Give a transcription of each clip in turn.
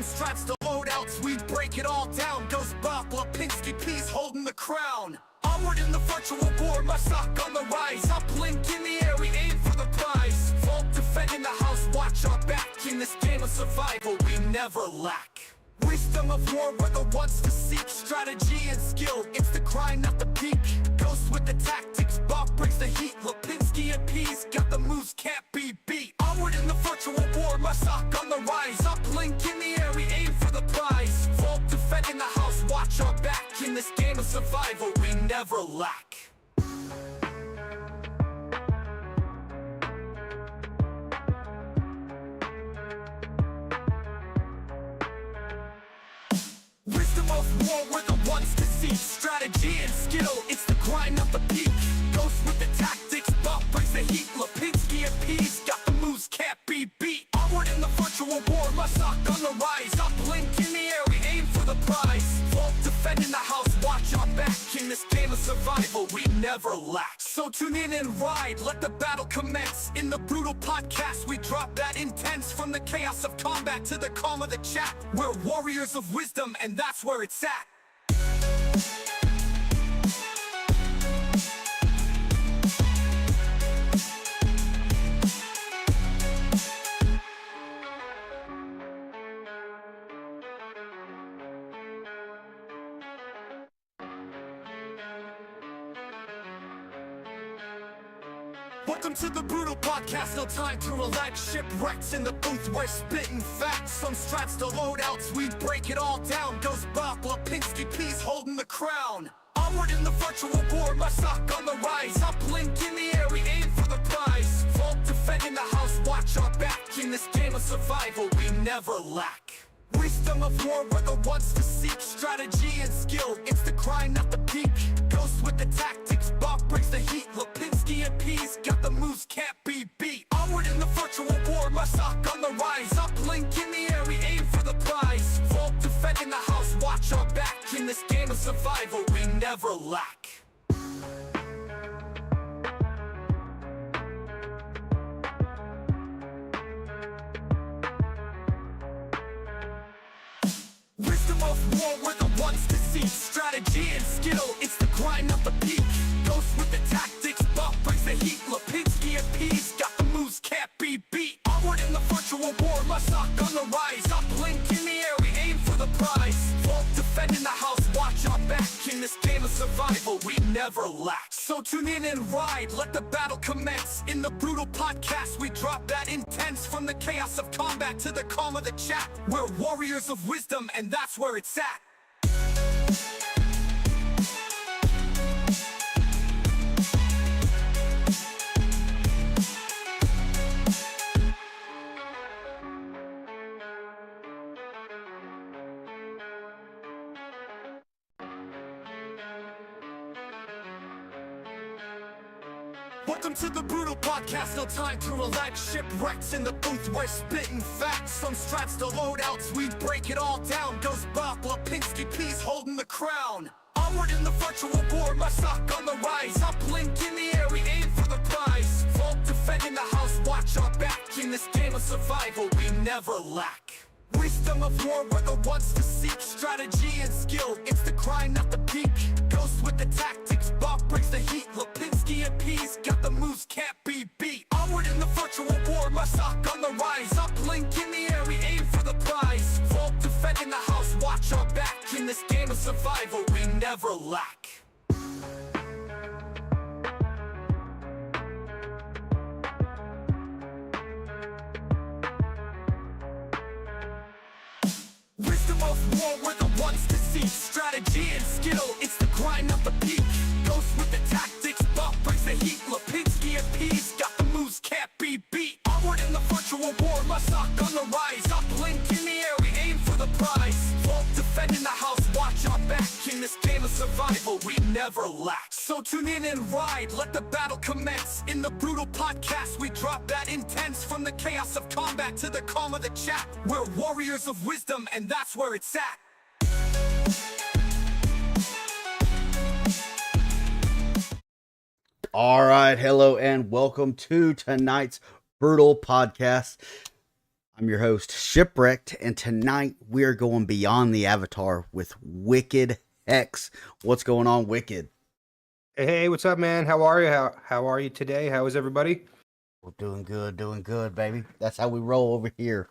strats to loadouts, we break it all down. Goes Bob, Lipinski, P's holding the crown. Onward in the virtual war, my sock on the rise. Uplink in the air, we aim for the prize. Vault defending the house, watch our back. In this game of survival, we never lack. Wisdom of war, we're the ones to seek. Strategy and skill, it's the grind, not the peak. Ghost with the tactics, Bob brings the heat. Lipinski and P's got the moves, can't be beat. Onward in the virtual war, my sock on the rise. Uplink in the air, we aim for the prize. Vault defending the house, watch our back. In this game of survival, we never lack. Wisdom of war, we're the ones to see. Strategy and skill, it's the grind, not the peak. Ghost with the tactics, Bob brings the heat. Lipinski and P's got the moves, can't be beat. Onward in the virtual war, my sock on the rise. Uplink in the air, we aim for the prize. Vault defending the house, watch our back. In this game of survival, we never lack. So tune in and ride, let the battle commence. In the brutal podcast, we drop that intense. From the chaos of combat to the calm of the chat, we're warriors of wisdom, and that's where it's at. Welcome to the brutal podcast, no time to relax. Shipwrecked in the booth, we're spitting facts. Some strats to loadouts, we break it all down. Goes Bob, Lipinski, P's holding the crown. Onward in the virtual war, my sock on the rise. Uplink in the air, we aim for the prize. Vault defending the house, watch our back. In this game of survival, we never lack. Wisdom of war, we're the ones to seek. Strategy and skill, it's the grind, not the peak. Ghost with the tactics, Bob brings the heat. Lipinski and P's got the moves, can't be beat. Onward in the virtual war, my sock on the rise. Uplink in the air, we aim for the prize. Vault defending the house, watch our back. In this game of survival, we never lack. Wisdom of war, we're the ones to see. Strategy and skill, it's the grind, not the peak. Ghost with the tactics, Bob brings the heat. Lipinski and P's got the moves, can't be beat. Onward in the virtual war, my sock on the rise. Uplink in the air, we aim for the prize. Vault defending the house, watch our back. In this game of survival, we never lack. So tune in and ride, let the battle commence. In the brutal podcast, we drop that intense. From the chaos of combat to the calm of the chat, we're warriors of wisdom, and that's where it's at. Welcome to the brutal podcast, no time to relax. Shipwrecked in the booth, we're spitting facts. Some strats to loadouts, we break it all down. Goes Bob, Lipinski, P's holding the crown. Onward in the virtual war, my sock on the rise. Uplink in the air, we aim for the prize. Vault defending the house, watch our back. In this game of survival, we never lack. Wisdom of war, we're the ones to seek. Strategy and skill, it's the grind, not the peak. Ghost with the tactics, Bob brings the heat. Lipinski and P's got the moves, can't be beat. Onward in the virtual war, my sock on the rise. Uplink in the air, we aim for the prize. Vault defending the house, watch our back. In this game of survival, we never lack. Wisdom of war, we're the ones to see. Strategy and skill, it's the grind, not the peak. Ghost with the tactics, Bob brings the heat. Lipinski and P's got the moves, can't be beat. Onward in the virtual war, my sock on the rise. Uplink in the air, we aim for the prize. Vault defending the house, watch our back. In this game of survival, we never lack. So tune in and ride, let the battle commence. In the brutal podcast, we drop that intense. From the chaos of combat to the calm of the chat, we're warriors of wisdom, and that's where it's at. All right, hello and welcome to tonight's brutal podcast. I'm your host, Shipwreckd, and tonight we are going beyond the Avatar with WickedHex. What's going on, Wicked? Hey, what's up, man? How are you? How are you today? How is everybody? We're doing good, baby. That's how we roll over here.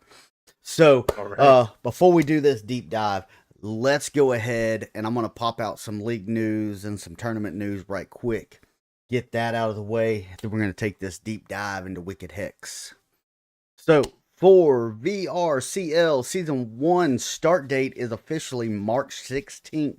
So, All right. before we do this deep dive, let's go ahead and I'm gonna pop out some league news and some tournament news right quick. Get that out of the way. Then we're gonna take this deep dive into WickedHex. So for VRCL Season 1 start date is officially March 16th.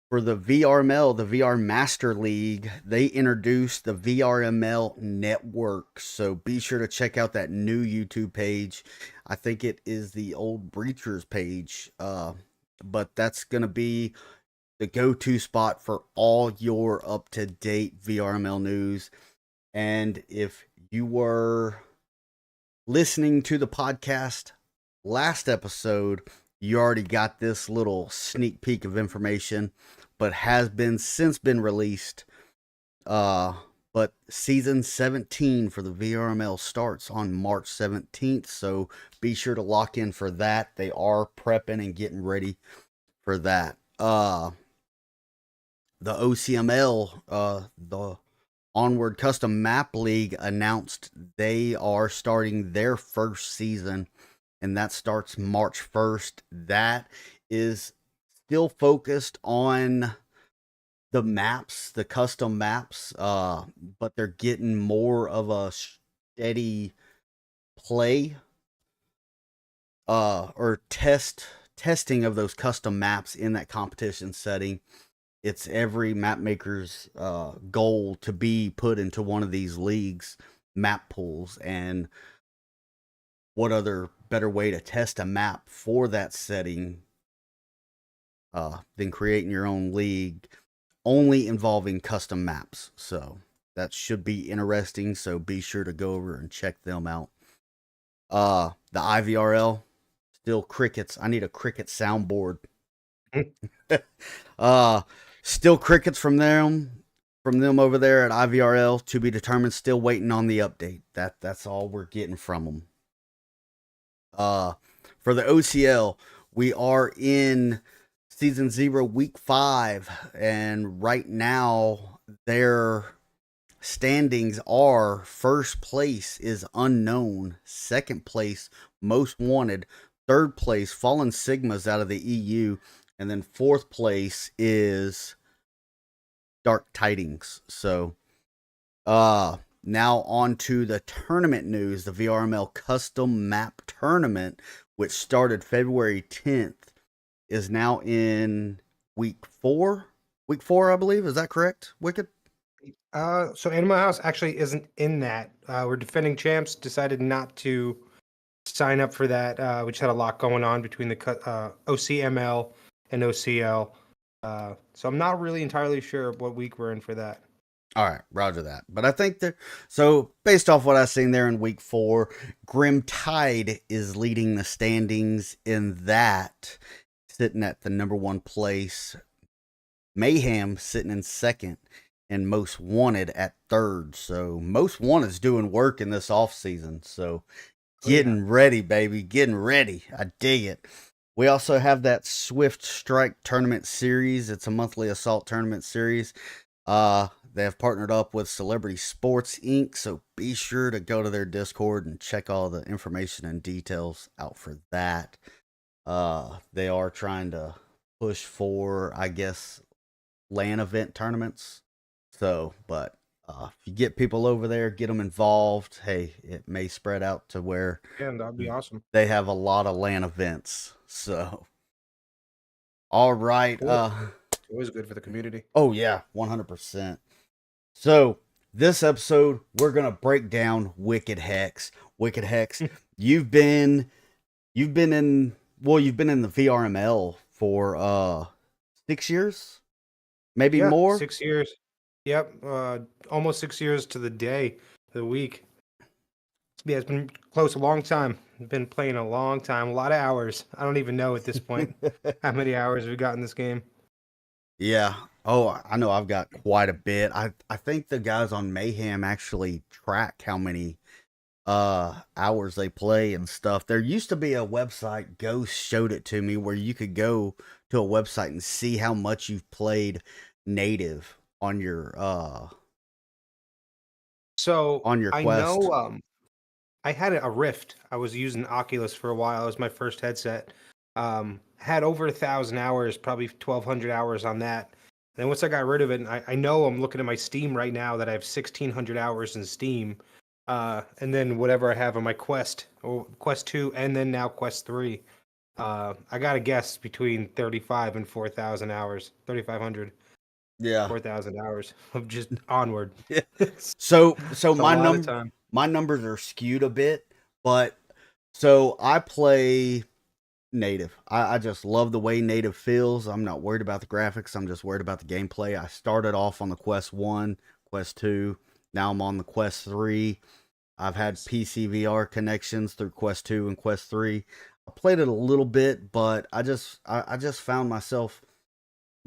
For the VRML, the VR Master League, they introduced the VRML network. So be sure to check out that new YouTube page. I think it is the old Breachers page. But that's going to be the go-to spot for all your up-to-date VRML news. And if you were listening to the podcast last episode, you already got this little sneak peek of information, but has been since been released. But season 17 for the VRML starts on March 17th, so be sure to lock in for that. They are prepping and getting ready for that. The OCML, the Onward Custom Map League announced they are starting their first season, and that starts March 1st. That is still focused on the maps, the custom maps, but they're getting more of a steady play or testing of those custom maps in that competition setting. It's every map maker's goal to be put into one of these leagues map pools, and what other better way to test a map for that setting than creating your own league only involving custom maps. So that should be interesting, so be sure to go over and check them out. The IVRL, still crickets. I need a cricket soundboard. uh Still crickets from them over there at IVRL, to be determined. Still waiting on the update. That's all we're getting from them. Uh for the OCL, we are in season 0 week 5, and right now their standings are: first place is unknown, second place most wanted, third place fallen sigmas out of the EU, and then fourth place is dark tidings. So now on to the tournament news. The VRML custom map tournament, which started February 10th, is now in week 4. Week 4, I believe. Is that correct, Wicked? So Animal House actually isn't in that. We're defending champs. Decided not to sign up for that. We just had a lot going on between the OCML and OCL. So I'm not really entirely sure what week we're in for that. All right, roger that. But I think that, so based off what I've seen there in week 4, Grim Tide is leading the standings in that, sitting at the number 1 place. Mayhem sitting in second, and Most Wanted at third. So Most Wanted is doing work in this off season. So Oh yeah. getting ready, baby, getting ready. I dig it. We also have that Swift Strike tournament series. It's a monthly assault tournament series. They have partnered up with Celebrity Sports Inc., so be sure to go to their Discord and check all the information and details out for that. They are trying to push for, I guess, LAN event tournaments. So, but if you get people over there, get them involved, hey, it may spread out to where Yeah, that'd be awesome. they have a lot of LAN events. So, all right. Cool. It's always good for the community. Oh yeah, 100%. So this episode, we're gonna break down WickedHex. WickedHex, you've been in the VRML for 6 years, maybe Yeah, more. 6 years. Yep, almost 6 years to the day, the week. Yeah, it's been close a long time. Been playing a long time, a lot of hours. I don't even know at this point how many hours we've got in this game. Yeah. Oh, I know I've got quite a bit. I think the guys on Mayhem actually track how many hours they play and stuff. There used to be a website, Ghost showed it to me, where you could go to a website and see how much you've played native So on your I quest. know I had a Rift. I was using Oculus for a while. It was my first headset. Had over 1,000 hours, probably 1,200 hours on that. And then once I got rid of it, and I know I'm looking at my Steam right now that I have 1,600 hours in Steam. And then whatever I have on my Quest, or Quest 2, and then now Quest 3. I got to guess between 35 and 4,000 hours, 3,500, Yeah. 4,000 hours of just Onward. Yeah. It's So a lot of time. my numbers are skewed a bit, but so I play native. I just love the way native feels. I'm not worried about the graphics. I'm just worried about the gameplay. I started off on the Quest 1, Quest 2. Now I'm on the Quest 3. I've had PC VR connections through Quest 2 and Quest 3. I played it a little bit, but I just found myself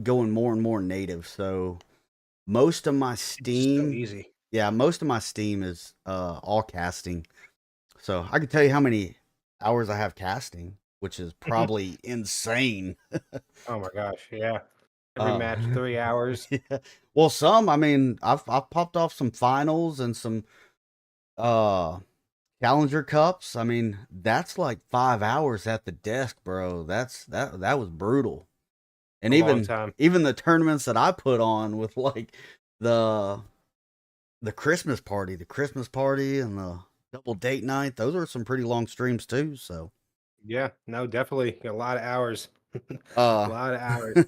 going more and more native. So most of my It's so Steam, easy. yeah, most of my Steam is all casting. So I can tell you how many hours I have casting, which is probably insane. Oh my gosh, yeah. Every Uh, match 3 hours. yeah. Well, some, I mean, I've popped off some finals and some uh Challenger Cups. I mean, that's like 5 hours at the desk, bro. That was brutal. And A long time. even the tournaments that I put on with like the the Christmas party and the double date night, those are some pretty long streams too. So Yeah, no, definitely a lot of hours. A uh lot of hours.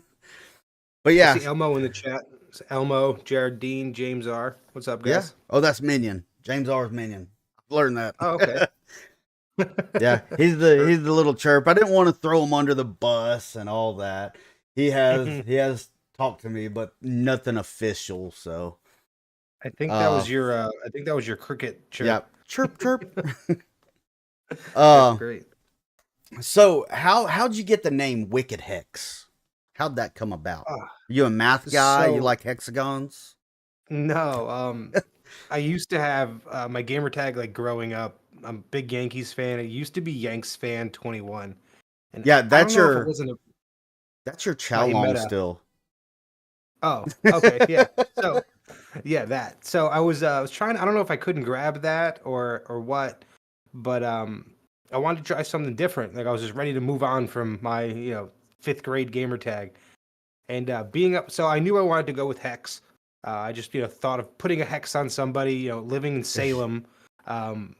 but I yeah, see Elmo in the chat. It's Elmo, Jared Dean, James R. What's up, yeah. guys? Oh, that's Minion. James R's Minion. I've learned Oh, okay. that. Yeah, Or- he's the little chirp. I didn't want to throw him under the bus and all that. He has talked to me, but nothing official. So uh I think that was your cricket yeah, chirp. chirp chirp. That's uh great. so how'd you get the name Wicked Hex? How'd that come about? Ah, You a math guy? You so like hexagons? no, I used to have my gamer tag like growing up. I'm a big Yankees fan. It used to be Yanks fan 21. And Yeah, I don't know if it wasn't that's your chow my long meta. still. Oh, okay, yeah. So, yeah, that. So I was trying. I don't know if I couldn't grab that or what, but I wanted to try something different. Like I was just ready to move on from my fifth grade gamer tag, and being up. So I knew I wanted to go with hex. I just thought of putting a hex on somebody. Living in Salem, kind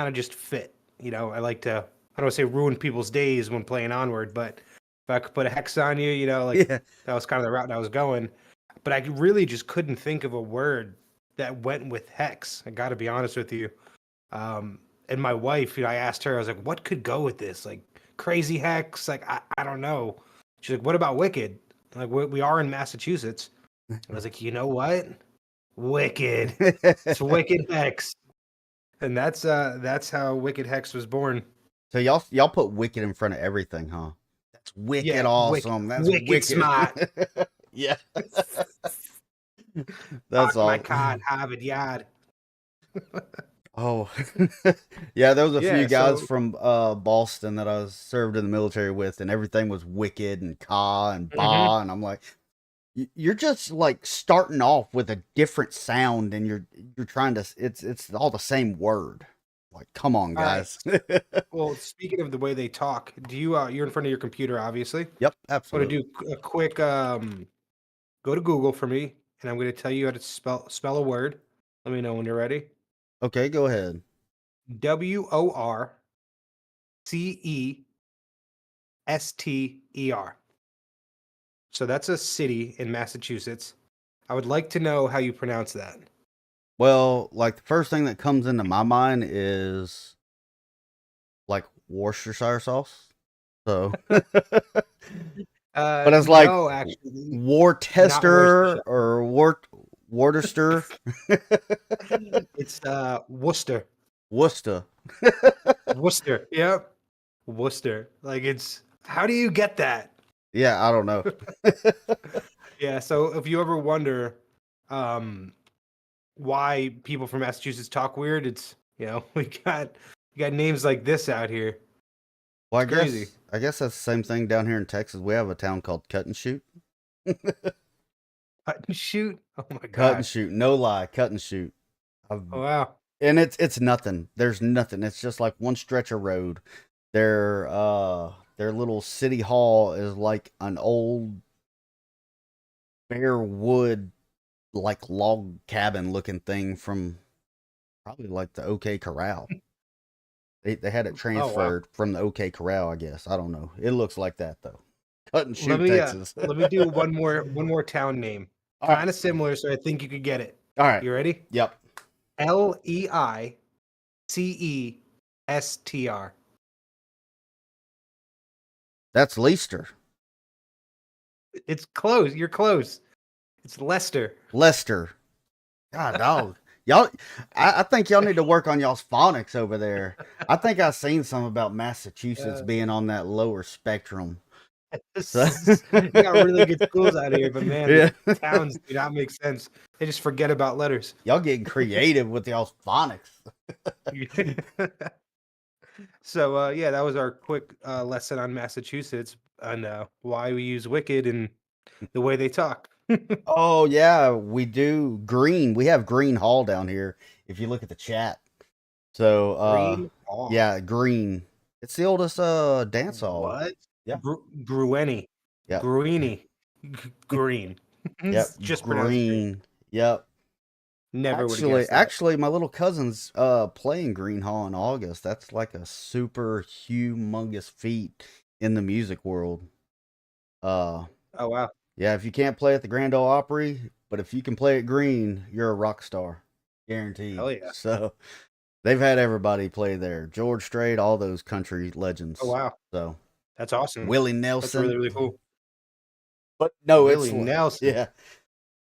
of just fit. I like to. I don't want to say ruin people's days when playing Onward, but if I could put a hex on you, like Yeah. that was kind of the route I was going. But I really just couldn't think of a word that went with hex. I got to be honest with you. And my wife, I asked her, I was like, what could go with this? Like crazy hex? Like, I don't know. She's like, what about wicked? Like, we are in Massachusetts. I was like, you know what? Wicked. It's wicked hex. And that's how Wicked Hex was born. So y'all put wicked in front of everything, huh? That's wicked Yeah, awesome. That's wicked wicked. smart. Yeah. That's Park my all. car at Harvard Yard. Oh. Yeah, there was a few Yeah, guys so from Boston that I was served in the military with, and everything was wicked and ka and mhm. ba, and I'm like, you're just like starting off with a different sound, and you're trying to it's all the same word. Like, come on, All right. guys. Well, speaking of the way they talk, do you you're in front of your computer, obviously. Yep, I'm gonna absolutely. do a quick go to Google for me, and I'm gonna tell you how to spell a word. Let me know when you're ready. Okay, go ahead. Worcester. So that's a city in Massachusetts. I would like to know how you pronounce that. Well, like the first thing that comes into my mind is like Worcestershire sauce. So, but it's like No, actually, not Worcester Worcestershire. or Worcester, It's Worcester. Worcester. Worcester. Yep. Worcester. Like it's how do you get that? Yeah, I don't know. Yeah, so if you ever wonder um why people from Massachusetts talk weird, it's We got names like this out here. Well, It's crazy. I guess that's the same thing down here in Texas. We have a town called Cut and Shoot. Cut and shoot. Oh my Cut and gosh. Shoot, no lie, Cut and Shoot. I've, Oh wow. and it's nothing. There's nothing. It's just like one stretch of road. Their little city hall is like an old bare wood like log cabin looking thing from probably like the OK Corral. They had it Oh wow. transferred from the OK Corral, I guess. I don't know. It looks like that though. Cut and Let Shoot, me Texas. let me do one more town name. All right. Kind of similar, so I think you could get it. All right. You ready? Yep. Leicester. That's Leicester. It's close. You're close. It's Leicester. Lester. God dog. Y'all I think y'all need to work on y'all's phonics over there. I think I seen some about Massachusetts Uh, being on that lower spectrum. So you got really good schools out here, but man, yeah. the towns do not make sense. They just forget about letters. Y'all getting creative with y'all's phonics. So yeah, that was our quick lesson on Massachusetts and why we use Wicked and the way they talk. Oh yeah, we do green. We have Green Hall down here. If you look at the chat. So Green Hall. yeah, green. It's the oldest dance hall. What? Yeah. Grueni. Yep. Grueni. Green. Yep. Just pronounced green. Green. Yep. Never would have guessed that. Actually, my little cousin's playing Green Hall in August. That's like a super humongous feat in the music world. Oh wow. Yeah, if you can't play at the Grand Ole Opry, but if you can play at Green, you're a rock star, guaranteed. Hell yeah. So they've had everybody play there. George Strait, all those country legends. Oh wow. So That's awesome. Willie That's Nelson. really, really cool. But no, Willie Nelson. Yeah.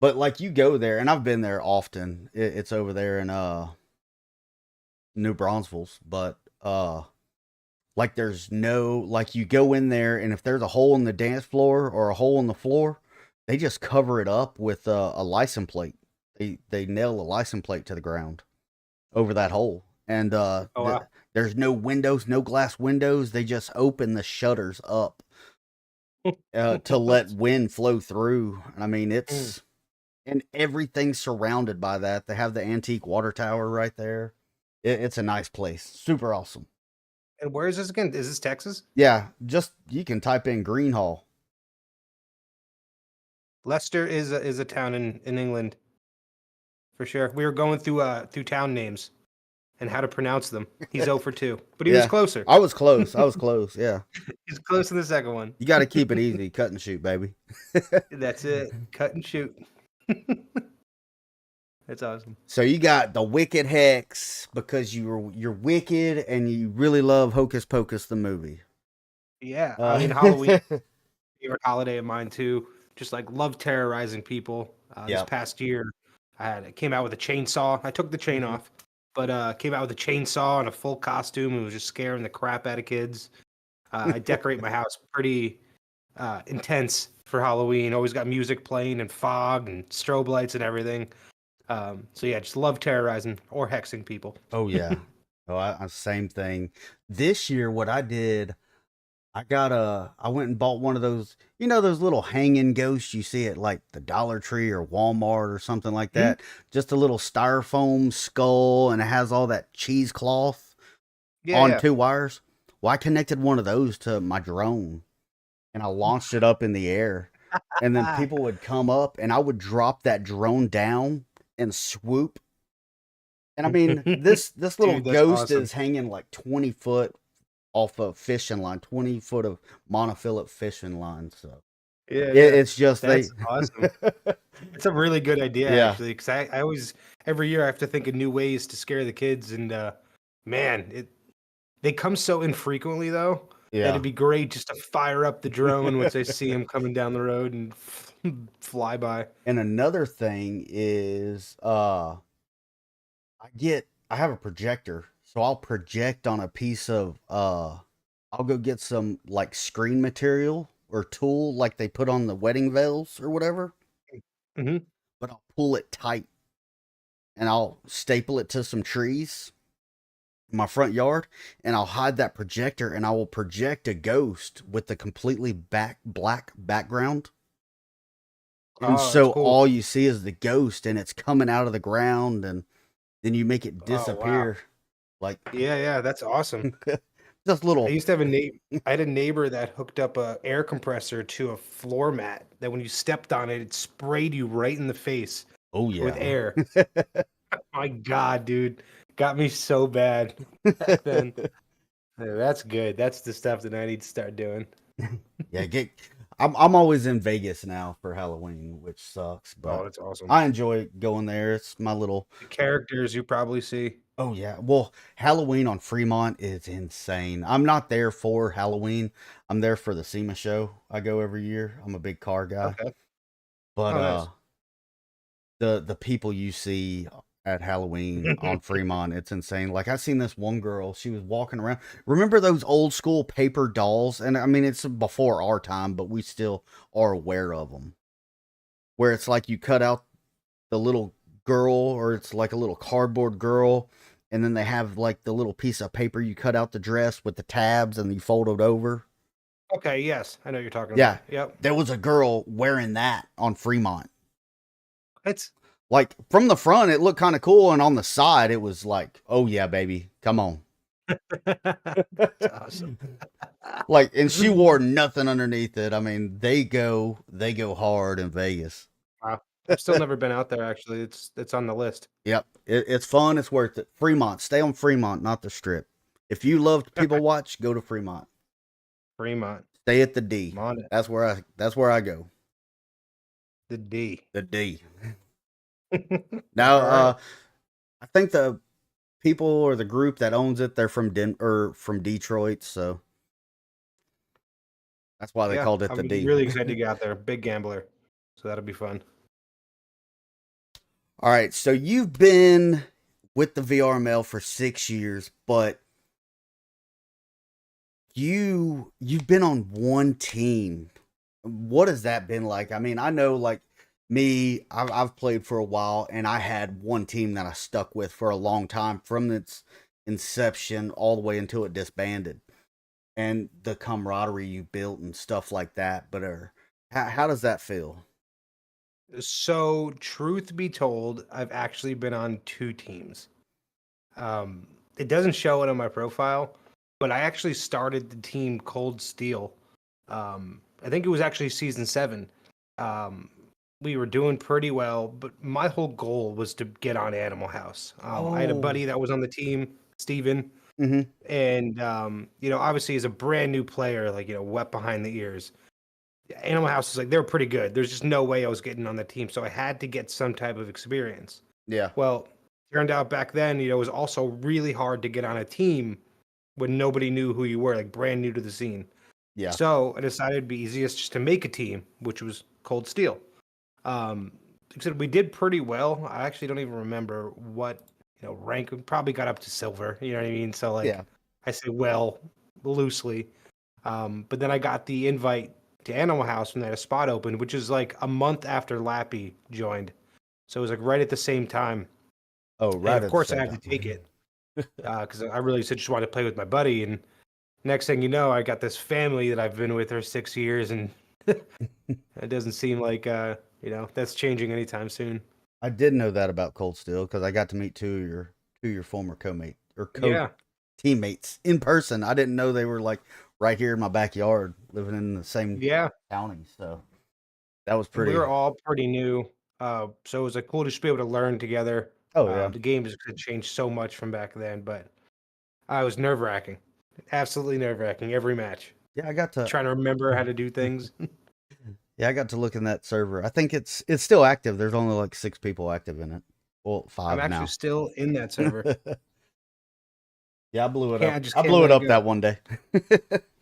But like you go there, and I've been there often. It's over there in New Braunfels, but like there's no like you go in there, and if there's a hole in the dance floor or a hole in the floor, they just cover it up with a license plate. They nail a license plate to the ground over that hole, and Oh wow. there's no windows, no glass windows. They just open the shutters up to let wind flow through. I mean, it's and everything's surrounded by that. They have the antique water tower right there. It's a nice place. Super awesome. And where is this again? Is this Texas? Yeah, just you can type in Green Hall. Leicester is a town in England, for sure. We were going through town names and how to pronounce them. He's 0 for 2, but he was Yeah. closer. I was close. I was close. Yeah. He's close in the second one. You got to keep it easy. Cut and shoot, baby. That's it. Cut and shoot. That's awesome. So you got the WickedHex because you're wicked and you really love Hocus Pocus the movie. Yeah, I mean Halloween, favorite holiday of mine too. Just like love terrorizing people. This Yep. past year, I came out with a chainsaw. I took the chain off, but came out with a chainsaw and a full costume and was just scaring the crap out of kids. I decorate my house pretty intense for Halloween. Always got music playing and fog and strobe lights and everything. So yeah, just love terrorizing or hexing people. Oh yeah. Oh, same thing. This year, what I did, I went and bought one of those, you know, those little hanging ghosts you see at like the Dollar Tree or Walmart or something like that. Just a little styrofoam skull, and it has all that cheesecloth on 2 wires. Well, I connected one of those to my drone, and I launched it up in the air, and then people would come up, and I would drop that drone down and swoop. And I mean, this little Dude, that's ghost awesome. is hanging like 20 foot off a fishing line, 20 foot of monofilament fishing line. So Yeah, it's just that's awesome. It's a really good idea, Yeah. actually, because I always every year I have to think of new ways to scare the kids, and man, they come so infrequently though. That Yeah. it'd be great just to fire up the drone once I see him coming down the road and fly by. And another thing is I have a projector, so I'll project on a piece of I'll go get some like screen material or tool like they put on the wedding veils or whatever. Mhm. But I'll pull it tight and I'll staple it to some trees in my front yard, and I'll hide that projector, and I will project a ghost with the completely black background. And Oh, that's so cool. all you see is the ghost, and it's coming out of the ground, and then you make it Oh, wow. disappear. Like Yeah, that's awesome. just I little. used to have a neighbor. I had a neighbor that hooked up a air compressor to a floor mat that when you stepped on it, it sprayed you right in the face Oh with yeah. air. My God, dude, got me so bad back then. Yeah, that's good. That's the stuff that I need to start doing. Yeah, I'm always in Vegas now for Halloween, which sucks, Oh, but that's awesome. I enjoy going there. It's my little. The characters you probably see. Oh yeah. Well, Halloween on Fremont is insane. I'm not there for Halloween. I'm there for the SEMA show. I go every year. I'm a big car guy. Okay. But Oh, nice. the people you see at Halloween on Fremont, it's insane. Like I seen this one girl, she was walking around. Remember those old school paper dolls? And I mean it's before our time, but we still are aware of them. Where it's like you cut out the little girl, or it's like a little cardboard girl, and then they have like the little piece of paper you cut out the dress with the tabs and you fold it over. Okay, yes, I know what you're talking Yeah. about. Yep. There was a girl wearing that on Fremont. It's Like from the front, it looked kind of cool, and on the side, it was like, "Oh yeah, baby, come on!" that's awesome. Like, and she wore nothing underneath it. I mean, they go hard in Vegas. Wow. I've still never been out there actually. It's on the list. Yep, it's fun. It's worth it. Fremont, stay on Fremont, not the Strip. If you love people watch, go to Fremont. Fremont. Stay at the D. I'm on it. That's where I go. The D. The D. Now, All right. I think the people or the group that owns it, they're from from Detroit, so that's why they Yeah, called it the I'm D. really excited to get out there. Big gambler. So that'll be fun. All right, so you've been with the VRML for 6 years, but you've been on one team. What has that been like? I mean, I know like me, I've played for a while, and I had one team that I stuck with for a long time from its inception all the way until it disbanded, and the camaraderie you built and stuff like that. But how does that feel? So, truth be told, I've actually been on two teams. It doesn't show it on my profile, but I actually started the team Cold Steel. I think it was actually season 7. We were doing pretty well, but my whole goal was to get on Animal House. I had a Oh, buddy that was on the team, Steven, mm-hmm. and obviously as a brand new player, like wet behind the ears. Animal House is like they're pretty good. There's just no way I was getting on the team, so I had to get some type of experience. Yeah, Well, turned out back then, it was also really hard to get on a team when nobody knew who you were, like brand new to the scene. yeah. So I decided it'd be easiest just to make a team, which was Cold Steel. Except we did pretty well. I actually don't even remember what rank. We probably got up to silver. You know what I mean? So like, Yeah. I say well loosely. But then I got the invite to Animal House when they had a spot open, which is like a month after Lappy joined. So it was like right at the same time. Oh, And right of at the course, I same had to time. take it because I really just wanted to play with my buddy. And next thing you know, I got this family that I've been with for 6 years, and it doesn't seem like that's changing anytime soon. I did know that about Cold Steel because I got to meet two of your former co-mate or co Yeah, teammates in person. I didn't know they were like right here in my backyard, living in the same yeah. county. So that was And we pretty. were all pretty new, so it was like cool to just be able to learn together. Oh yeah, The game has changed so much from back then, but I was nerve wracking, absolutely nerve wracking every match. yeah. I got to Trying to remember how to do things. yeah, I got to look in that server. I think it's still active. There's only like 6 people active in it. Well, I'm 5 actually now. still in that server. Yeah, I blew it Can't up. I just I can't blew let it it up go. that one day.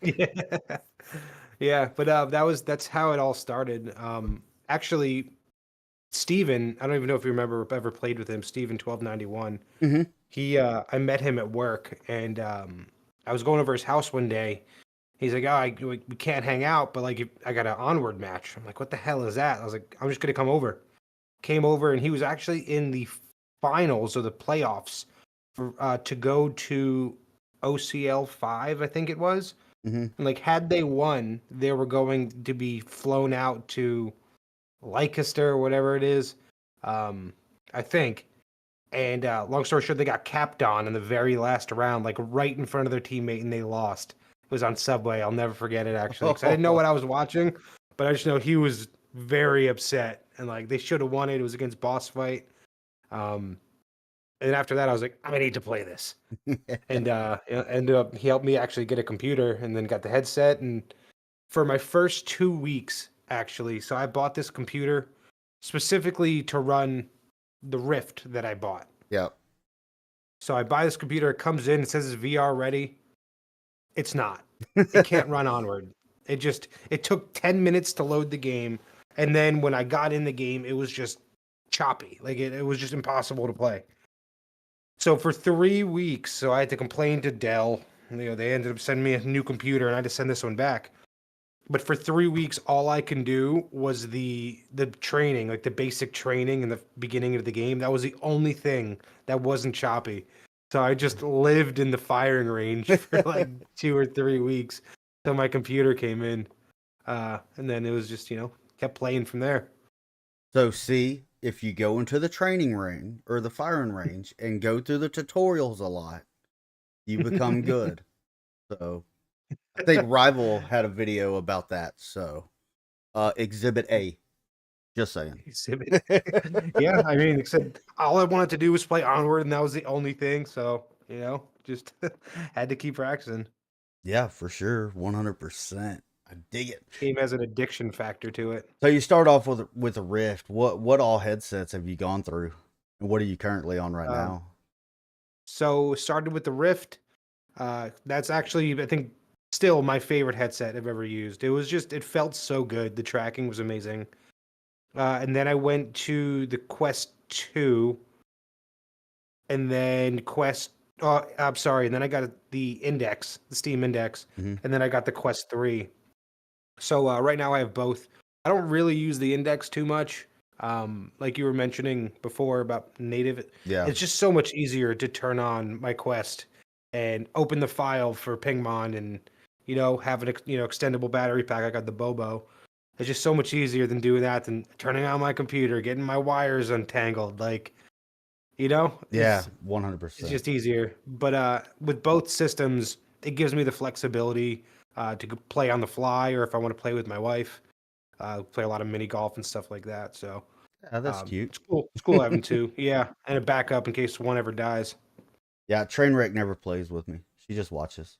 Yeah, yeah, but that's how it all started. Actually, Steven, I don't even know if you remember ever played with him. Steven 1291. Hmm. I met him at work, and I was going over his house one day. He's like, "Oh, we can't hang out, but like, I got an Onward match." I'm like, "What the hell is that?" I was like, "I'm just gonna come over." Came over, and he was actually in the finals or the playoffs to go to OCL 5, I think it was. Mm-hmm. And like, had they won, they were going to be flown out to Leicester or whatever it is. I think. And long story short, they got capped on in the very last round, like right in front of their teammate, and they lost. It was on Subway. I'll never forget it, actually, because I didn't know what I was watching, but I just know he was very upset, and like they should have won it. It was against Boss Fight. Um, and after that, I was like, I need to play this. And ended up he helped me actually get a computer, and then got the headset. And for my first 2 weeks, actually, so I bought this computer specifically to run the Rift that I bought. Yep. So I buy this computer, it comes in, it says it's VR ready. It's not. It can't run Onward. It took 10 minutes to load the game, and then when I got in the game, it was just choppy. Like it was just impossible to play. So for 3 weeks, so I had to complain to Dell. They ended up sending me a new computer, and I had to send this one back. But for 3 weeks, all I can do was the training, like the basic training in the beginning of the game. That was the only thing that wasn't choppy. So I just lived in the firing range for like 2 or 3 weeks till my computer came in. And then it was just, kept playing from there. So see, if you go into the training ring or the firing range and go through the tutorials a lot, you become good. So I think Rival had a video about that. So Exhibit A. Just saying. Exhibit. Yeah, I mean, except all I wanted to do was play Onward, and that was the only thing. So, just had to keep practicing. Yeah, for sure. 100%. I dig it. Game has an addiction factor to it. So you start off with a Rift. What all headsets have you gone through? And what are you currently on right now? So started with the Rift. That's actually, I think, still my favorite headset I've ever used. It felt so good. The tracking was amazing. And then I went to the Quest 2, and then I'm sorry, and then I got the Index, the Steam Index, Mhm. and then I got the Quest 3. So right now I have both. I don't really use the Index too much. Like you were mentioning before about native, Yeah. it's just so much easier to turn on my Quest and open the file for Pingmon and have an extendable battery pack. I got the Bobo. It's just so much easier than doing that than turning on my computer, getting my wires untangled. Like, Yeah, it's 100%. just easier. But with both systems, it gives me the flexibility to play on the fly, or if I want to play with my wife, play a lot of mini golf and stuff like that. So That's cute. it's cool. It's cool having two. Yeah, and a backup in case one ever dies. Yeah, Trainwreck never plays with me. She just watches.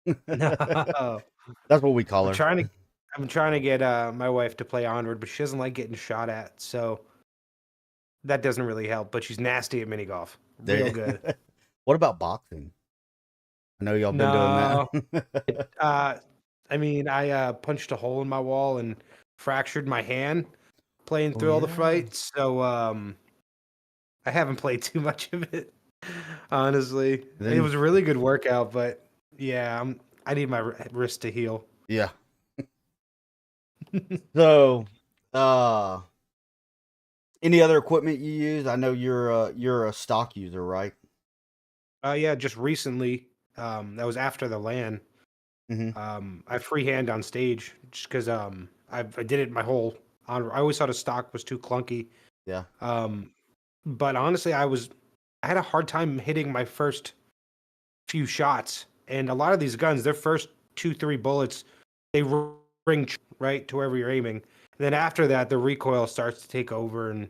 No. That's what we call I'm her. trying to get my wife to play Onward, but she doesn't like getting shot at, so that doesn't really help. But she's nasty at mini golf, real good. What about boxing? I know y'all been No, doing that. I mean, I punched a hole in my wall and fractured my hand playing Oh through all the yeah. fights, so I haven't played too much of it, honestly. It Then was a really good workout, but yeah, I need my wrist to heal. yeah. So, any other equipment you use? I know you're a stock user, right? Yeah, just recently, that was after the LAN. Mm-hmm. I freehand on stage just because I did it my whole on. I always thought a stock was too clunky. Yeah. But honestly, I had a hard time hitting my first few shots, and a lot of these guns, their first 2-3 bullets, they ring right to wherever you're aiming. And then after that, the recoil starts to take over, and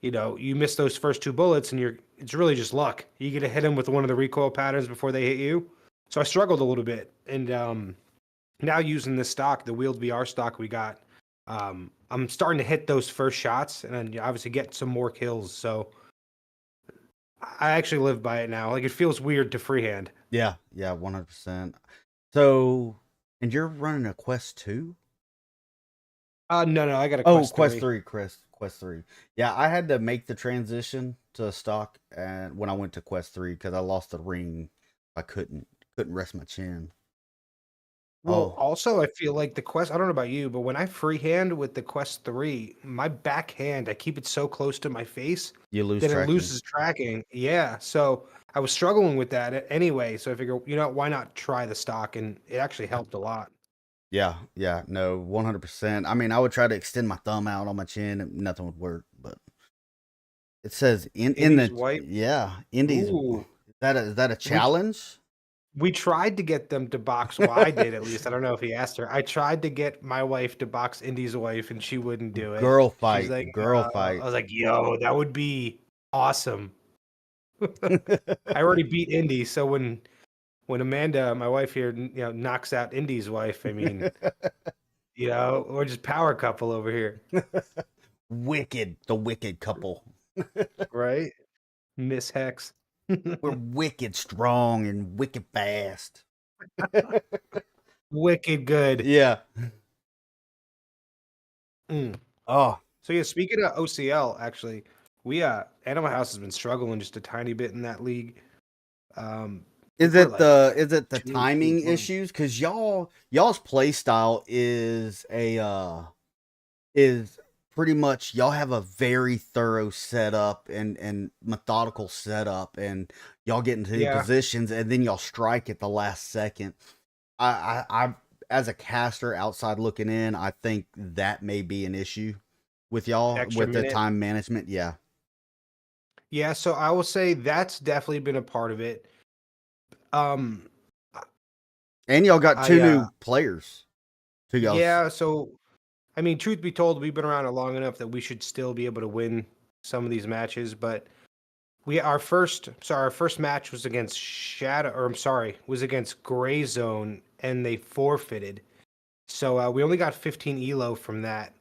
you miss those first 2 bullets, and it's really just luck. You get to hit them with one of the recoil patterns before they hit you. So I struggled a little bit, and now using this stock, the wheeled VR stock we got, I'm starting to hit those first shots, and then obviously get some more kills. So I actually live by it now. Like, it feels weird to freehand. Yeah. Yeah. 100%. So, and you're running a Quest 2? No, I got a Oh, Quest Quest 3. 3. Quest 3. Yeah, I had to make the transition to stock, and when I went to Quest 3 because I lost the ring, I couldn't rest my chin. Well, Oh, also, I feel like the Quest, I don't know about you, but when I freehand with the Quest 3, my backhand, I keep it so close to my face you lose that it tracking. loses tracking. Yeah. So I was struggling with that anyway. So I figure, why not try the stock? And it actually helped a lot. Yeah, yeah, no, 100%. I mean, I would try to extend my thumb out on my chin and nothing would work, but it says in Indy's the wife. yeah, Indies. Ooh. Is that a We challenge? we tried to get them to box. Well, I did at least. I don't know if he asked her. I tried to get my wife to box Indy's wife, and she wouldn't do it. She's like, Girl I fight. was like, yo, that would be awesome. I already beat Indy, so when Amanda, my wife here, knocks out Indy's wife, I mean, we're just power couple over here, Wicked, the wicked couple. right? Miss Hex. We're wicked strong and wicked fast. Wicked good. Yeah. Mm. Oh, So yeah, speaking of OCL, actually, we Animal House has been struggling just a tiny bit in that league. I think we're like is it the 2-1. timing issues? Because y'all's play style is pretty much y'all have a very thorough setup and methodical setup, and y'all get into the Yeah, positions and then y'all strike at the last second. I as a caster outside looking in, I think that may be an issue with y'all extra with the minute. time management. Yeah, Yeah, so I will say that's definitely been a part of it. Um, and y'all got I two new players to y'all's. yeah, so I mean, truth be told, we've been around it long enough that we should still be able to win some of these matches, but our first match was against was against Gray Zone and they forfeited. So we only got 15 elo from that.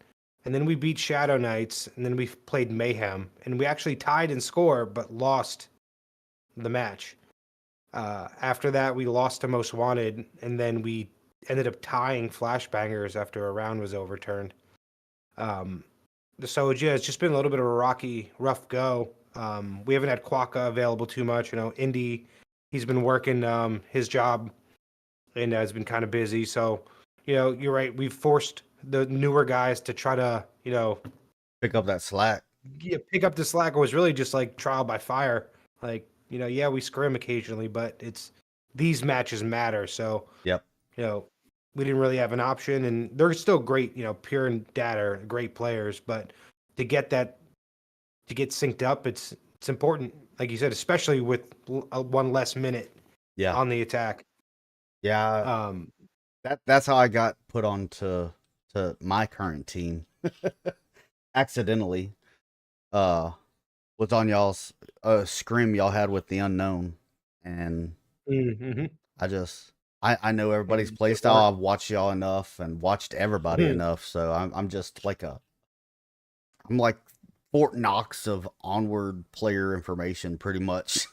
And then we beat Shadow Knights and then we played Mayhem and we actually tied in score but lost the match. After that, we lost to Most Wanted, and then we ended up tying Flashbangers after a round was overturned. Um, so yeah, it's just been a little bit of a rough go. We haven't had Quaka available too much. Indy, he's been working his job and has been kind of busy. So, you're right. We've forced the newer guys to try to, Pick up that slack. pick up the slack. It was really just like trial by fire. Like, yeah, we scrim occasionally, but it's these matches matter. So, Yep. we didn't really have an option, and they're still great. Pure and Data are great players, but to get synced up, it's important. Like you said, especially with one less minute Yeah. on the attack. Yeah. Um, That's how I got put on to my current team. Accidentally. Was on y'all's scrim y'all had with the unknown, and mhm. I know everybody's And play it style. worked. I've watched y'all enough and watched everybody enough, so I'm just like I'm like Fort Knox of Onward player information, pretty much.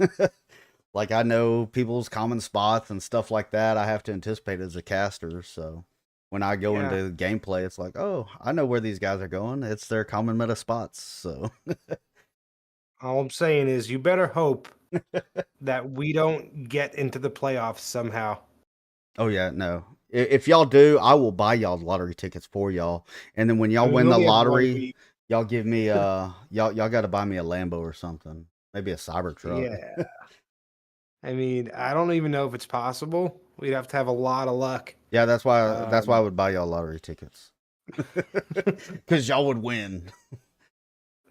Like I know people's common spots and stuff like that. I have to anticipate as a caster, so when I go Yeah. into gameplay, it's like, oh, I know where these guys are going. It's their common meta spots, so. All I'm saying is you better hope that we don't get into the playoffs somehow. Oh yeah, no. If y'all do, I will buy y'all lottery tickets for y'all. And then when I y'all mean, we win the only have one lottery, week. y'all give me y'all got to buy me a Lambo or something. Maybe a Cybertruck. Yeah. I mean, I don't even know if it's possible. We'd have to have a lot of luck. Yeah, that's why I Um, would buy y'all lottery tickets. Cuz y'all would win.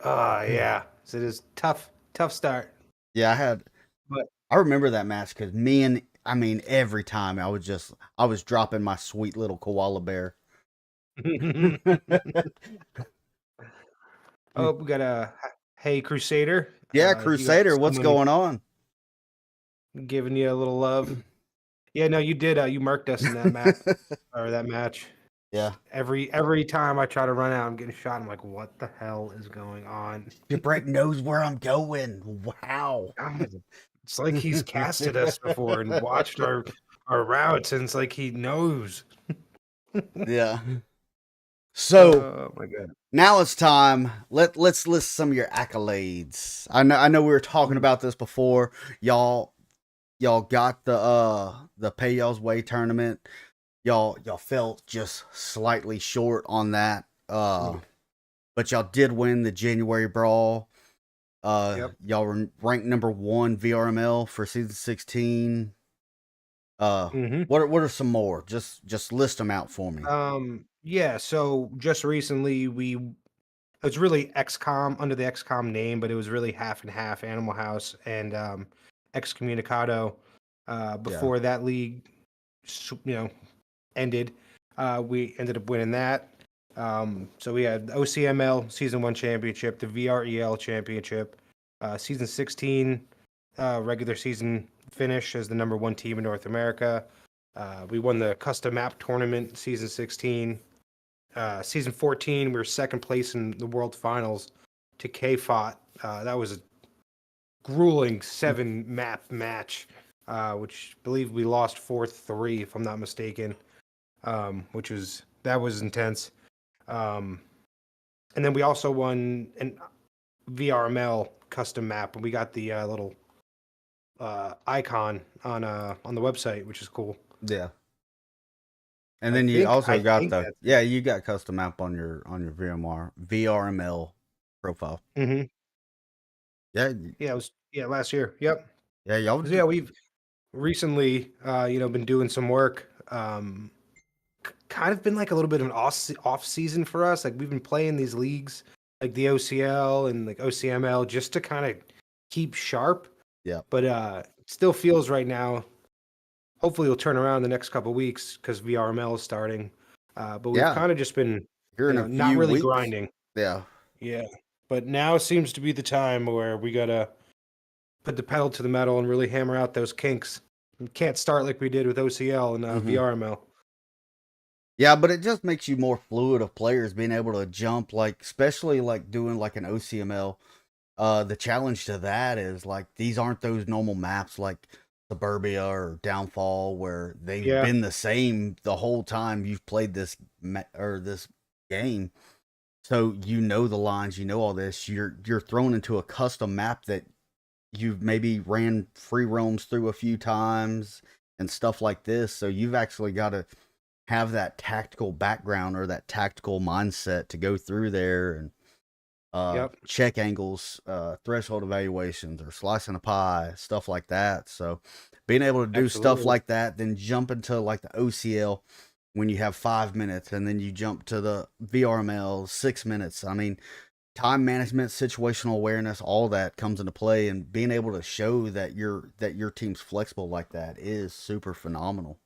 yeah. So it is tough start. Yeah, But I remember that match cuz me and I mean every time I was dropping my sweet little koala bear. oh, we got a Hey Crusader. Yeah, You got Crusader, what's someone going on? giving you a little love. Yeah, no, you did. You murked us in that map or that match. Yeah. Every time I try to run out, I'm getting shot. I'm like, what the hell is going on? Shipwreckd knows where I'm going. Wow. God, it's like he's casted us before and watched our routes, and it's like he knows. Yeah. So Oh my god. now it's time. Let's list some of your accolades. I know we were talking about this before. Y'all got the Pay Y'all's Way tournament. y'all felt just slightly short on that. But y'all did win the January brawl. Yep. Y'all were ranked number 1 VRML for season 16. Hmm. What are some more? Just list them out for me. Yeah. So just recently, it's really XCOM under the XCOM name, but it was really half and half Animal House and Excommunicado. Yeah. Before that league, ended, we ended up winning that. So we had the OCML Season 1 Championship, the VREL Championship, Season 16 regular season finish as the number 1 team in North America. We won the custom map tournament Season 16. Season 14, we were second place in the World Finals to K-Fought. That was a grueling 7-map match, which I believe we lost 4-3, if I'm not mistaken, that was intense. And then we also won an VRML custom map, and we got the little icon on the website, which is cool. Yeah. And then you I also got think that's you got custom map on your VRML profile. Mm-hmm. Yeah, Yeah, it was last year. Yep. yeah, y'all. 'Cause, yeah, we've recently been doing some work. Kind of been like a little bit of an off season for us. Like we've been playing these leagues like the OCL and like OCML just to kind of keep sharp. Yeah. But it still feels right now. Hopefully it'll turn around the next couple weeks because VRML is starting. But we've Yeah. kind of just been Here in a not few really weeks. grinding. Yeah. Yeah. But now seems to be the time where we gotta put the pedal to the metal and really hammer out those kinks. We can't start like we did with OCL and VRML. Yeah, but it just makes you more fluid of players being able to jump, like especially like doing like an OCML. The challenge to that is like these aren't those normal maps like Suburbia or Downfall where they've Yeah. been the same the whole time you've played this this game. So you know the lines, you know all this. You're thrown into a custom map that you've maybe ran free roams through a few times and stuff like this. So you've actually got to have that tactical background or that tactical mindset to go through there and Yep. check angles, threshold evaluations, or slicing a pie, stuff like that. So being able to do stuff Absolutely. like that, then jump into like the OCL when you have 5 minutes, and then you jump to the VRML 6 minutes. I mean, time management, situational awareness, all that comes into play, and being able to show that your team's flexible like that is super phenomenal.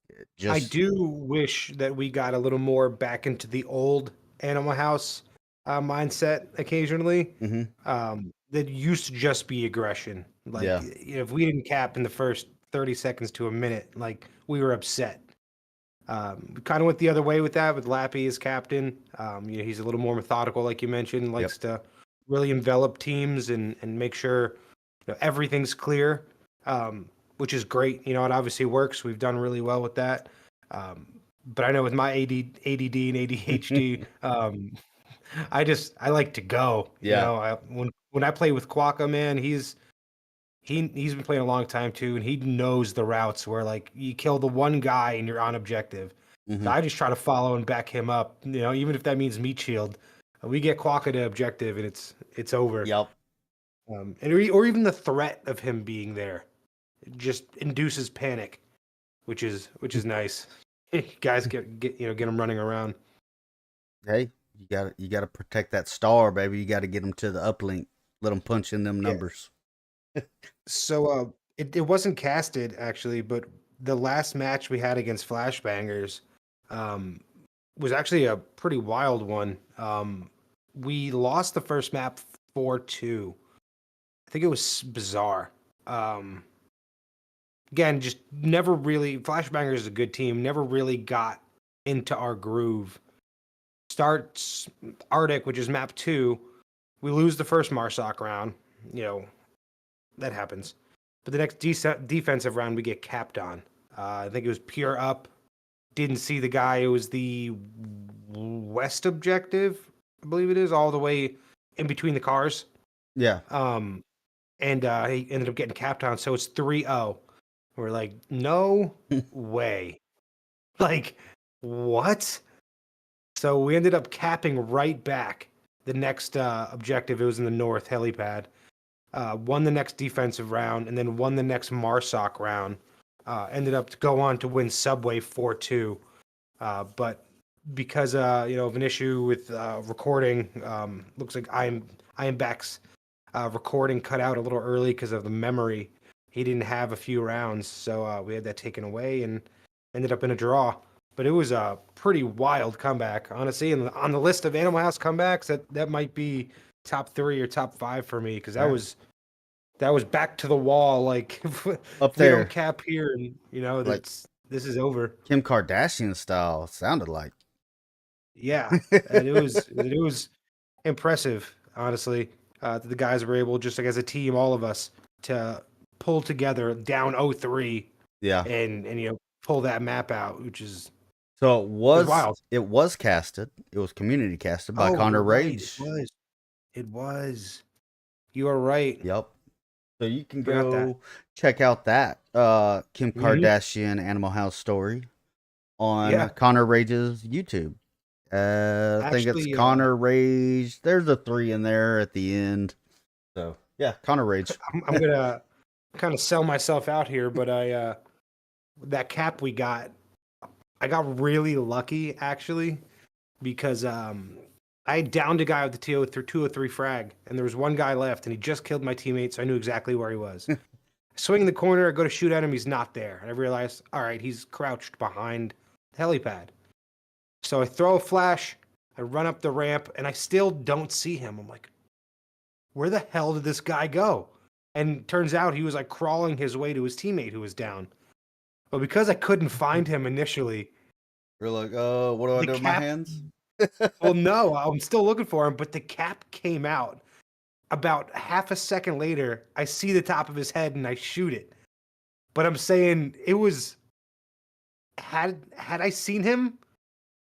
It I just do wish that we got a little more back into the old Animal House mindset occasionally. mhm. That used to just be aggression. Like Yeah. if we didn't cap in the first 30 seconds to a minute, like we were upset. Kind of went the other way with that with Lappy as captain. He's a little more methodical, like you mentioned, Yep. likes to really envelop teams and make sure everything's clear, which is great. It obviously works. We've done really well with that. But I know with my ADD and ADHD, I like to go. Yeah. When I play with Quokka, man, he's been playing a long time too, and he knows the routes where like you kill the one guy and you're on objective. So Mhm. I just try to follow and back him up. Even if that means meat shield, we get Quokka to objective and it's over. Yep. Or even the threat of him being there, it just induces panic, which is nice. Guys get him running around. Hey, you got to protect that star, baby. You got to get them to the uplink. Let them punch in them Yeah. numbers. So it wasn't casted actually, but the last match we had against Flashbangers um, was actually a pretty wild one. We lost the first map 4-2. I think it was bizarre. Again, just never really. Flashbangers is a good team. Never really got into our groove. Starts Arctic, which is map 2. We lose the first Marsoc round. That happens. But the next defensive round, we get capped on. I think it was pure up. Didn't see the guy. It was the west objective, I believe it is, all the way in between the cars. Yeah. And he ended up getting capped on. So it's 3-0. We're like, no way. Like, what? So we ended up capping right back the next objective. It was in the north helipad. Won the next defensive round, and then won the next MARSOC round. Ended up to go on to win Subway 4-2. But because of an issue with recording, looks like I'm back's recording cut out a little early because of the memory. He didn't have a few rounds, so we had that taken away and ended up in a draw. But it was a pretty wild comeback, honestly. And on the list of Animal House comebacks, that might be top 3 or top 5 for me, because that was back to the wall. Like, if Up we there, don't cap here, and like this is over. Kim Kardashian style. Sounded like. Yeah, and it was impressive, honestly. That the guys were able, just like as a team, all of us, to pull together down 0-3 Yeah. and pull that map out, which is So wild. it was casted. It was community casted by Oh, Connor you're right. Rage. It was. You are right. Yep. So you can Forgot that. go check out that Kim Mhm. Kardashian Animal House story on Yeah. Connor Rage's YouTube. I think it's Actually, Connor Rage. There's a 3 in there at the end. So yeah, Connor Rage. I'm gonna kind of sell myself out here, but that cap we got, I got really lucky actually, because I downed a guy with the 203 frag, and there was one guy left, and he just killed my teammate, so I knew exactly where he was. Swing in the corner, I go to shoot at him, he's not there. And I realized, all right, he's crouched behind the helipad. So I throw a flash, I run up the ramp, and I still don't see him. I'm like, where the hell did this guy go? And turns out he was like crawling his way to his teammate who was down. But because I couldn't find him initially, You're like, what do I the do with my cap- hands? well, no, I'm still looking for him, but the cap came out. About half a second later, I see the top of his head and I shoot it. But I'm saying it was, had I seen him,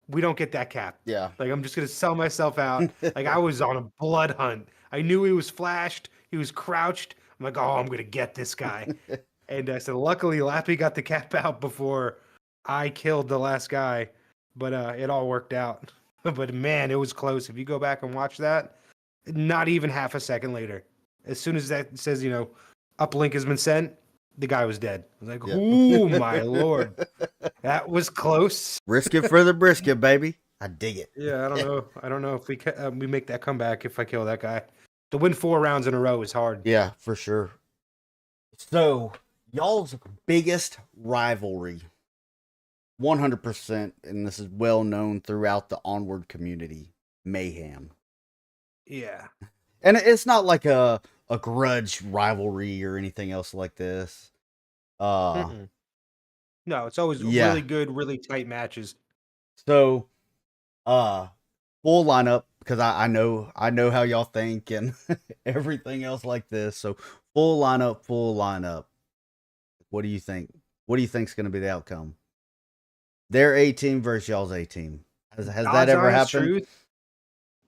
we don't get that cap. Yeah. Like, I'm just gonna sell myself out. Like, I was on a blood hunt. I knew he was flashed. He was crouched. I'm like, oh, I'm gonna get this guy. And I said, luckily, Lappy got the cap out before I killed the last guy. But it all worked out. But man, it was close. If you go back and watch that, not even half a second later, as soon as that says, uplink has been sent, the guy was dead. I was like, Yeah. oh my lord, that was close. Risk it for the brisket, baby. I dig it. Yeah, I don't know if we make that comeback if I kill that guy. To win 4 rounds in a row is hard. Yeah, for sure. So, y'all's biggest rivalry, 100%, and this is well known throughout the Onward community, Mayhem. Yeah. And it's not like a grudge rivalry or anything else like this. No, it's always Yeah. really good, really tight matches. So, full lineup, because I know how y'all think and everything else like this. So full lineup. What do you think? What do you think's going to be the outcome? Their A team versus y'all's A team. Has that ever happened? Truth,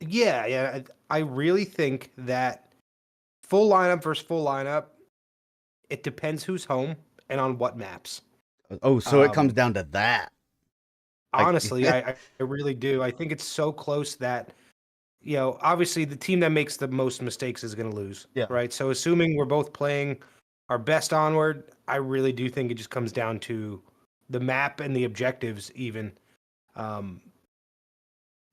yeah. I really think that full lineup versus full lineup, it depends who's home and on what maps. Oh, so it comes down to that. Honestly, I really do. I think it's so close that, obviously the team that makes the most mistakes is going to lose. Yeah. Right. So assuming we're both playing our best Onward, I really do think it just comes down to the map and the objectives even.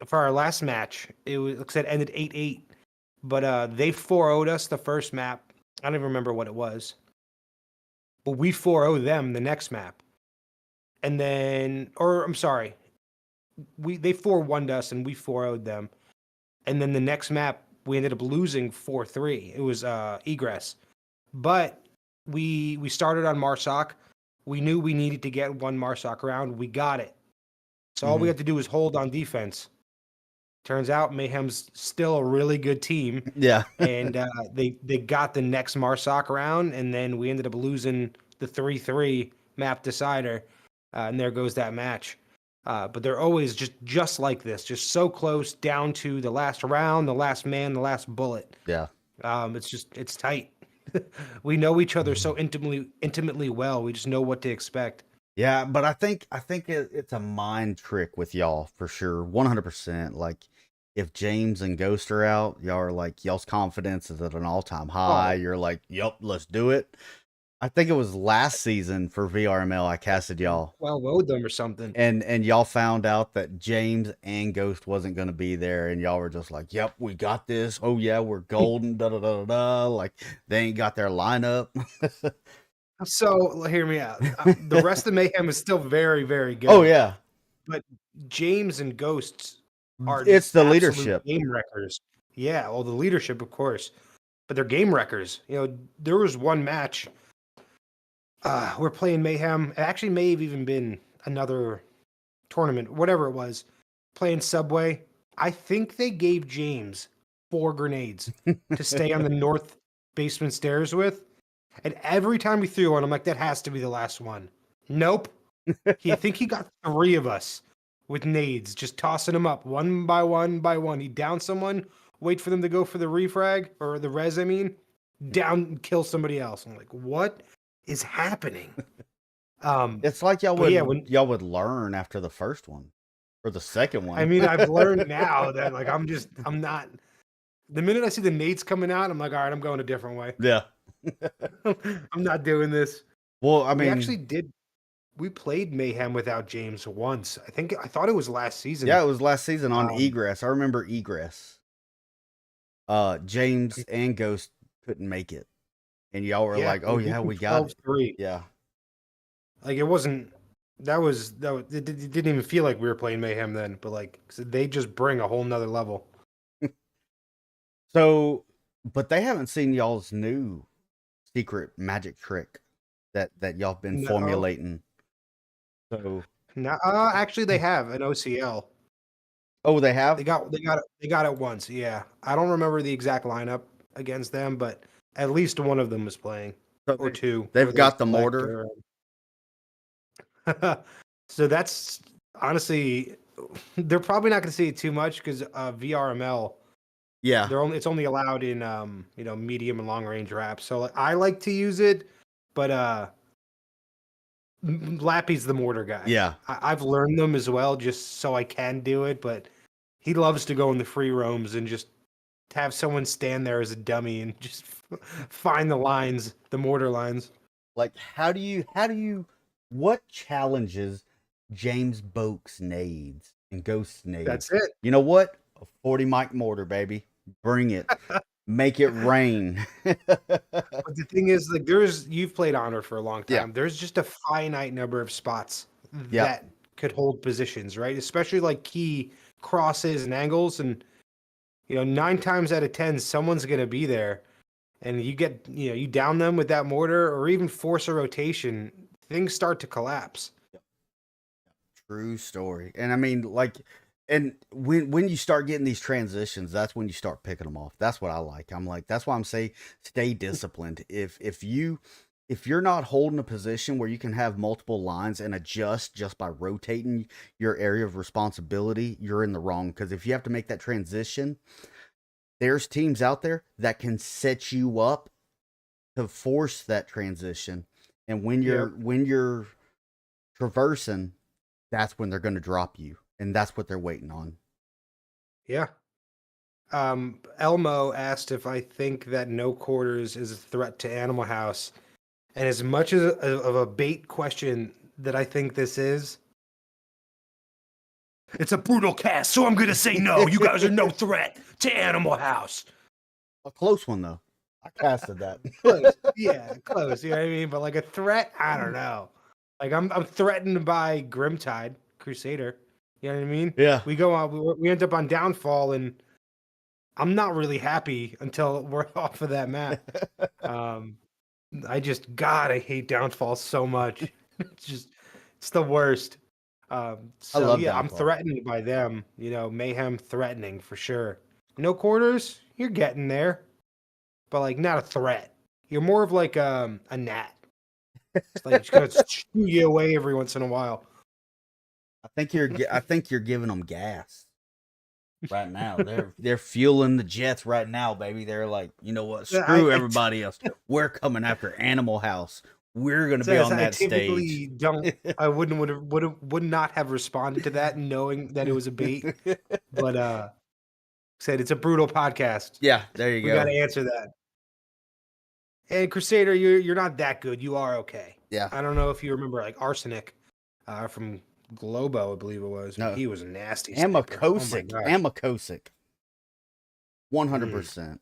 For our last match, it was, like I said, ended 8-8, but they 4-0'd us the first map. I don't even remember what it was. But we 4-0 them the next map. And then, or I'm sorry, they 4-1'd us and we 4-0'd them. And then the next map, we ended up losing 4-3. It was Egress. But we started on MARSOC. We knew we needed to get one MARSOC round. We got it. So all we had to do was hold on defense. Turns out Mayhem's still a really good team. Yeah. And they got the next MARSOC round, and then we ended up losing the 3-3 map decider. And there goes that match. But they're always just like this, just so close down to the last round, the last man, the last bullet. Yeah. It's tight. We know each other so intimately well. We just know what to expect. Yeah, but I think it's a mind trick with y'all for sure, 100%. Like if James and Ghost are out, y'all are like y'all's confidence is at an all-time high. Oh, You're like, "Yup, let's do it." I think it was last season for VRML I casted y'all, 12 owed them or something. and y'all found out that James and Ghost wasn't going to be there, and y'all were just like, "Yep, we got this. Oh yeah, we're golden." Da da da da da. Like they ain't got their lineup. So hear me out. The rest of Mayhem is still very, very Oh good, yeah, but James and Ghosts are it's just the absolute leadership. game wreckers. Yeah, well, the leadership, of course, but they're game wreckers. There was one match. We're playing Mayhem. It actually may have even been another tournament, whatever it was. Playing Subway. I think they gave James 4 grenades to stay on the north basement stairs with. And every time we threw one, I'm like, that has to be the last one. Nope. I think he got 3 of us with nades, just tossing them up one by one by one. He down someone, wait for them to go for the refrag or the res, I mean, down and kill somebody else. I'm like, what is happening? It's like y'all But yeah, would y'all would learn after the first one or the second I one. mean, I've learned now that like I'm not. The minute I see the nades coming out, I'm like, all right, I'm going a different way. Yeah. I'm not doing this. Well, I We actually mean, did. We played Mayhem without James once. I thought it was last yeah, season. it was last season on Um, Egress. I remember Egress. James and Ghost couldn't make it, and y'all were yeah, like, "Oh we beat yeah, them we got it." 12-3. Yeah. Like it wasn't. That was. It didn't even feel like we were playing Mayhem then. But like 'cause they just bring a whole nother level. So, but they haven't seen y'all's new secret magic trick that y'all been No, formulating. So, no. Actually, they have an OCL. oh, they have. They got it once. Yeah, I don't remember the exact lineup against them, but at least one of them was playing, So or two, they've where they got the select. mortar. Or so that's honestly, they're probably not going to see it too much because VRML. Yeah, It's only allowed in medium and long range wraps. So like, I like to use it, but Lappy's the mortar guy. yeah. I've learned them as well just so I can do it, but he loves to go in the free roams and just have someone stand there as a dummy and just find the lines, the mortar lines. Like, what challenges James Boak's nades and Ghost nades? That's it. You know what? A 40 mic mortar, baby. Bring it. Make it rain. But the thing is, like, you've played Honor for a long Yeah. time. There's just a finite number of spots Yeah. that could hold positions, right? Especially like key crosses and angles, and 9 times out of 10, someone's gonna be there, and you down them with that mortar, or even force a rotation, things start to collapse. True story. And I mean, like, and when you start getting these transitions, that's when you start picking them off. That's what I like. I'm like, that's why I'm saying stay disciplined. If you're not holding a position where you can have multiple lines and adjust just by rotating your area of responsibility, you're in the wrong. Because if you have to make that transition, there's teams out there that can set you up to force that transition. And Yep. when you're traversing, that's when they're going to drop you, and that's what they're waiting on. Yeah. Elmo asked if I think that no quarters is a threat to Animal House. And as much as of a bait question that I think this is, it's a brutal cast, so I'm gonna say no. You guys are no threat to Animal House. A close one though. I casted that. Close, yeah, close. You know what I mean? But like a threat, I don't know. Like I'm threatened by Grimtide Crusader. You know what I mean? Yeah. We go on. We end up on downfall, and I'm not really happy until we're off of that map. Um, I hate downfall so much. It's the worst. I So love yeah, I'm downfall. threatened by them. Mayhem threatening for sure. No quarters, you're getting there, but like not a threat. You're more of like a gnat. It's like it's gonna shoo you away every once in a while. I think you're giving them gas right now. They're fueling the jets right now, baby. They're like, you know what? Yeah, Screw everybody else. We're coming after Animal House. We're going to be Says on I that typically stage. don't. I would not have responded to that knowing that it was a bait. But said it's a brutal podcast. Yeah, there you We got go. to answer that. And Crusader, you're not that good. You are okay. Yeah. I don't know if you remember like Arsenic from Globo, I believe it was. No. He was a nasty sniper. Oh my gosh. Amakosic. Mm. 100%.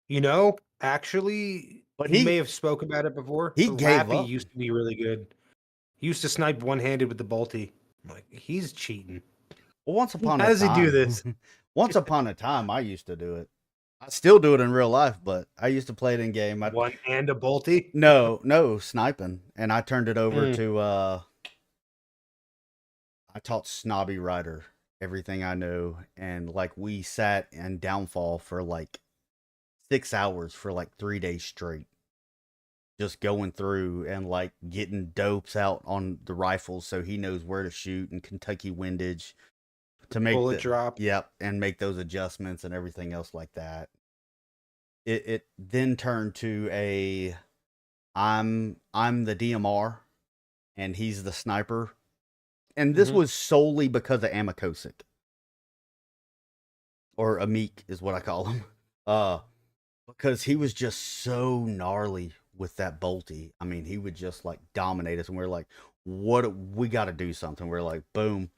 You know, actually, But he he may have spoke about it before. he But gave Lappy up. used to be really good. He used to snipe one-handed with the bolty. I'm like, he's cheating. Well, once upon How a does he do time. this? Once upon a time, I used to do it. I still do it in real life, but I used to play it in game. One and a bolty? No, sniping. And I turned it over Mm. to I taught Snobby Rider everything I know, and like we sat in Downfall for like 6 hours for like 3 days straight. Just going through and like getting dopes out on the rifles so he knows where to shoot and Kentucky windage to make Bullet drop. Yep, and make those adjustments and everything else like that. It then turned to a I'm the DMR and he's the sniper. And this Mhm. was solely because of Amakosic. Or Amik is what I call him. Because he was just so gnarly with that bolty. I mean, he would just like dominate us and we're like, what we got to do something. We're like, boom.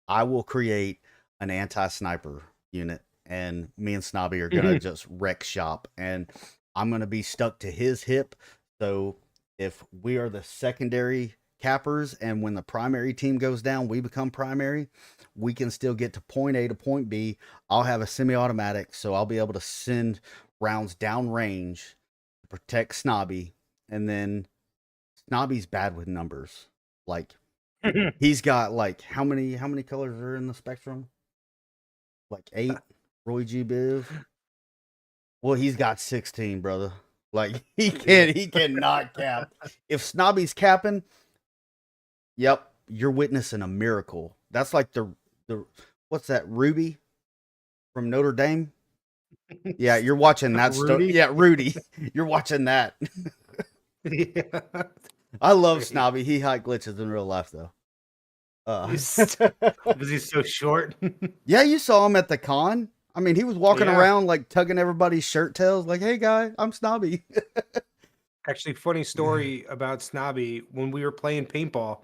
I will create an anti-sniper unit and me and Snobby are going to just wreck shop and I'm going to be stuck to his hip. So if we are the secondary cappers and when the primary team goes down, we become primary, we can still get to point A to point B. I'll have a semi-automatic, so I'll be able to send rounds down range to protect Snobby. And then Snobby's bad with numbers. Like, he's got like how many colors are in the spectrum? Like 8. Roy G. Biv. Well, he's got 16, brother. Like he cannot cap. If Snobby's capping, yep, you're witnessing a miracle. That's like the what's that, Ruby from Notre Dame? Yeah, you're watching that stuff. Rudy? Yeah, Rudy. You're watching that. Yeah. I love Great. Snobby. He high glitches in real life though. Was he so short? Yeah, you saw him at the con. I mean, he was walking Yeah. around like tugging everybody's shirt tails, like, "Hey, guy, I'm Snobby." Actually, funny story about Snobby. When we were playing paintball,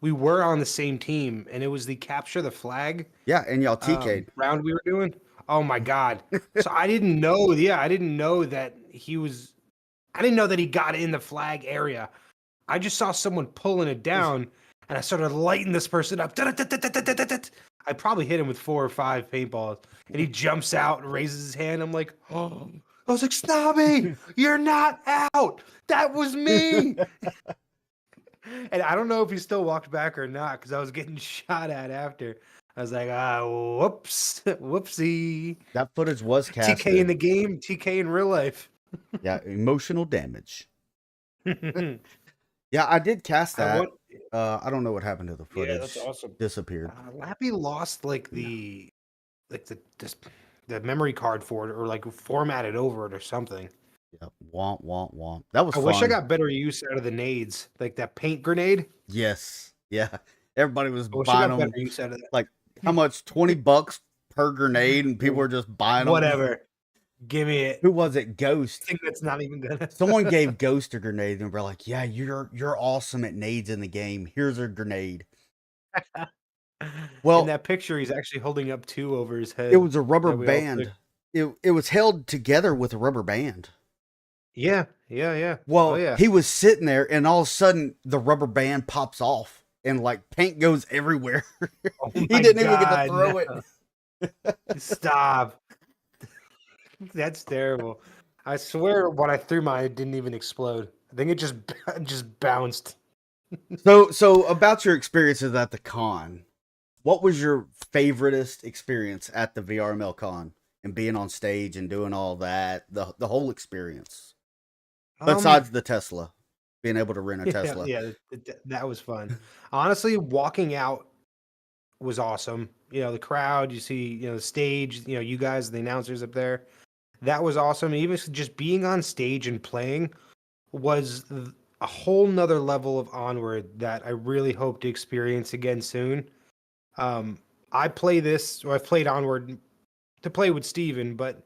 we were on the same team, and it was the capture the flag Yeah, and y'all TK'd. round we were doing. Oh my god! So I didn't know. Yeah, I didn't know that he was. I didn't know that he got in the flag area. I just saw someone pulling it down, and I started lighting this person up. I probably hit him with 4 or 5 paintballs, and he jumps out and raises his hand. I'm like, oh. I was like, Snobby, you're not out. That was me. And I don't know if he still walked back or not because I was getting shot at after. I was like, whoops, whoopsie. That footage was casted. TK in the game, TK in real life. Yeah, emotional damage. Yeah, I did cast that. I don't know what happened to the footage. Yeah, that's awesome. Disappeared. Lappy lost like the memory card for it, or like formatted over it or something. Yeah, womp. That was I fun. wish I got better use out of the nades, like that paint grenade. Yes. Yeah. Everybody was I wish I buying got them. better use out of that. Like, how much? $20 per grenade, and people were just buying them. Whatever. Give me it. Who was it? Ghost. I think that's not even gonna. Someone gave Ghost a grenade, and we're like, "Yeah, you're awesome at nades in the game. Here's a grenade." Well, in that picture, he's actually holding up 2 over his head. it was a rubber that we all band. It was held together with a rubber band. Yeah. Well, Oh, yeah. he was sitting there, and all of a sudden, the rubber band pops off, and like paint goes everywhere. Oh He my didn't even get to God, throw no. it. Stop. That's terrible. I swear, when I threw mine, it didn't even explode. I think it just bounced. So about your experiences at the con, what was your favoriteest experience at the VRML con and being on stage and doing all that, the whole experience? Besides the Tesla, being able to rent a Tesla. Yeah, that was fun. Honestly, walking out was awesome. You know, the crowd, you see, you know, the stage, you know, you guys, the announcers up there. That was awesome. Even just being on stage and playing was a whole nother level of Onward that I really hope to experience again soon. I play this, or I've played Onward to play with Steven, but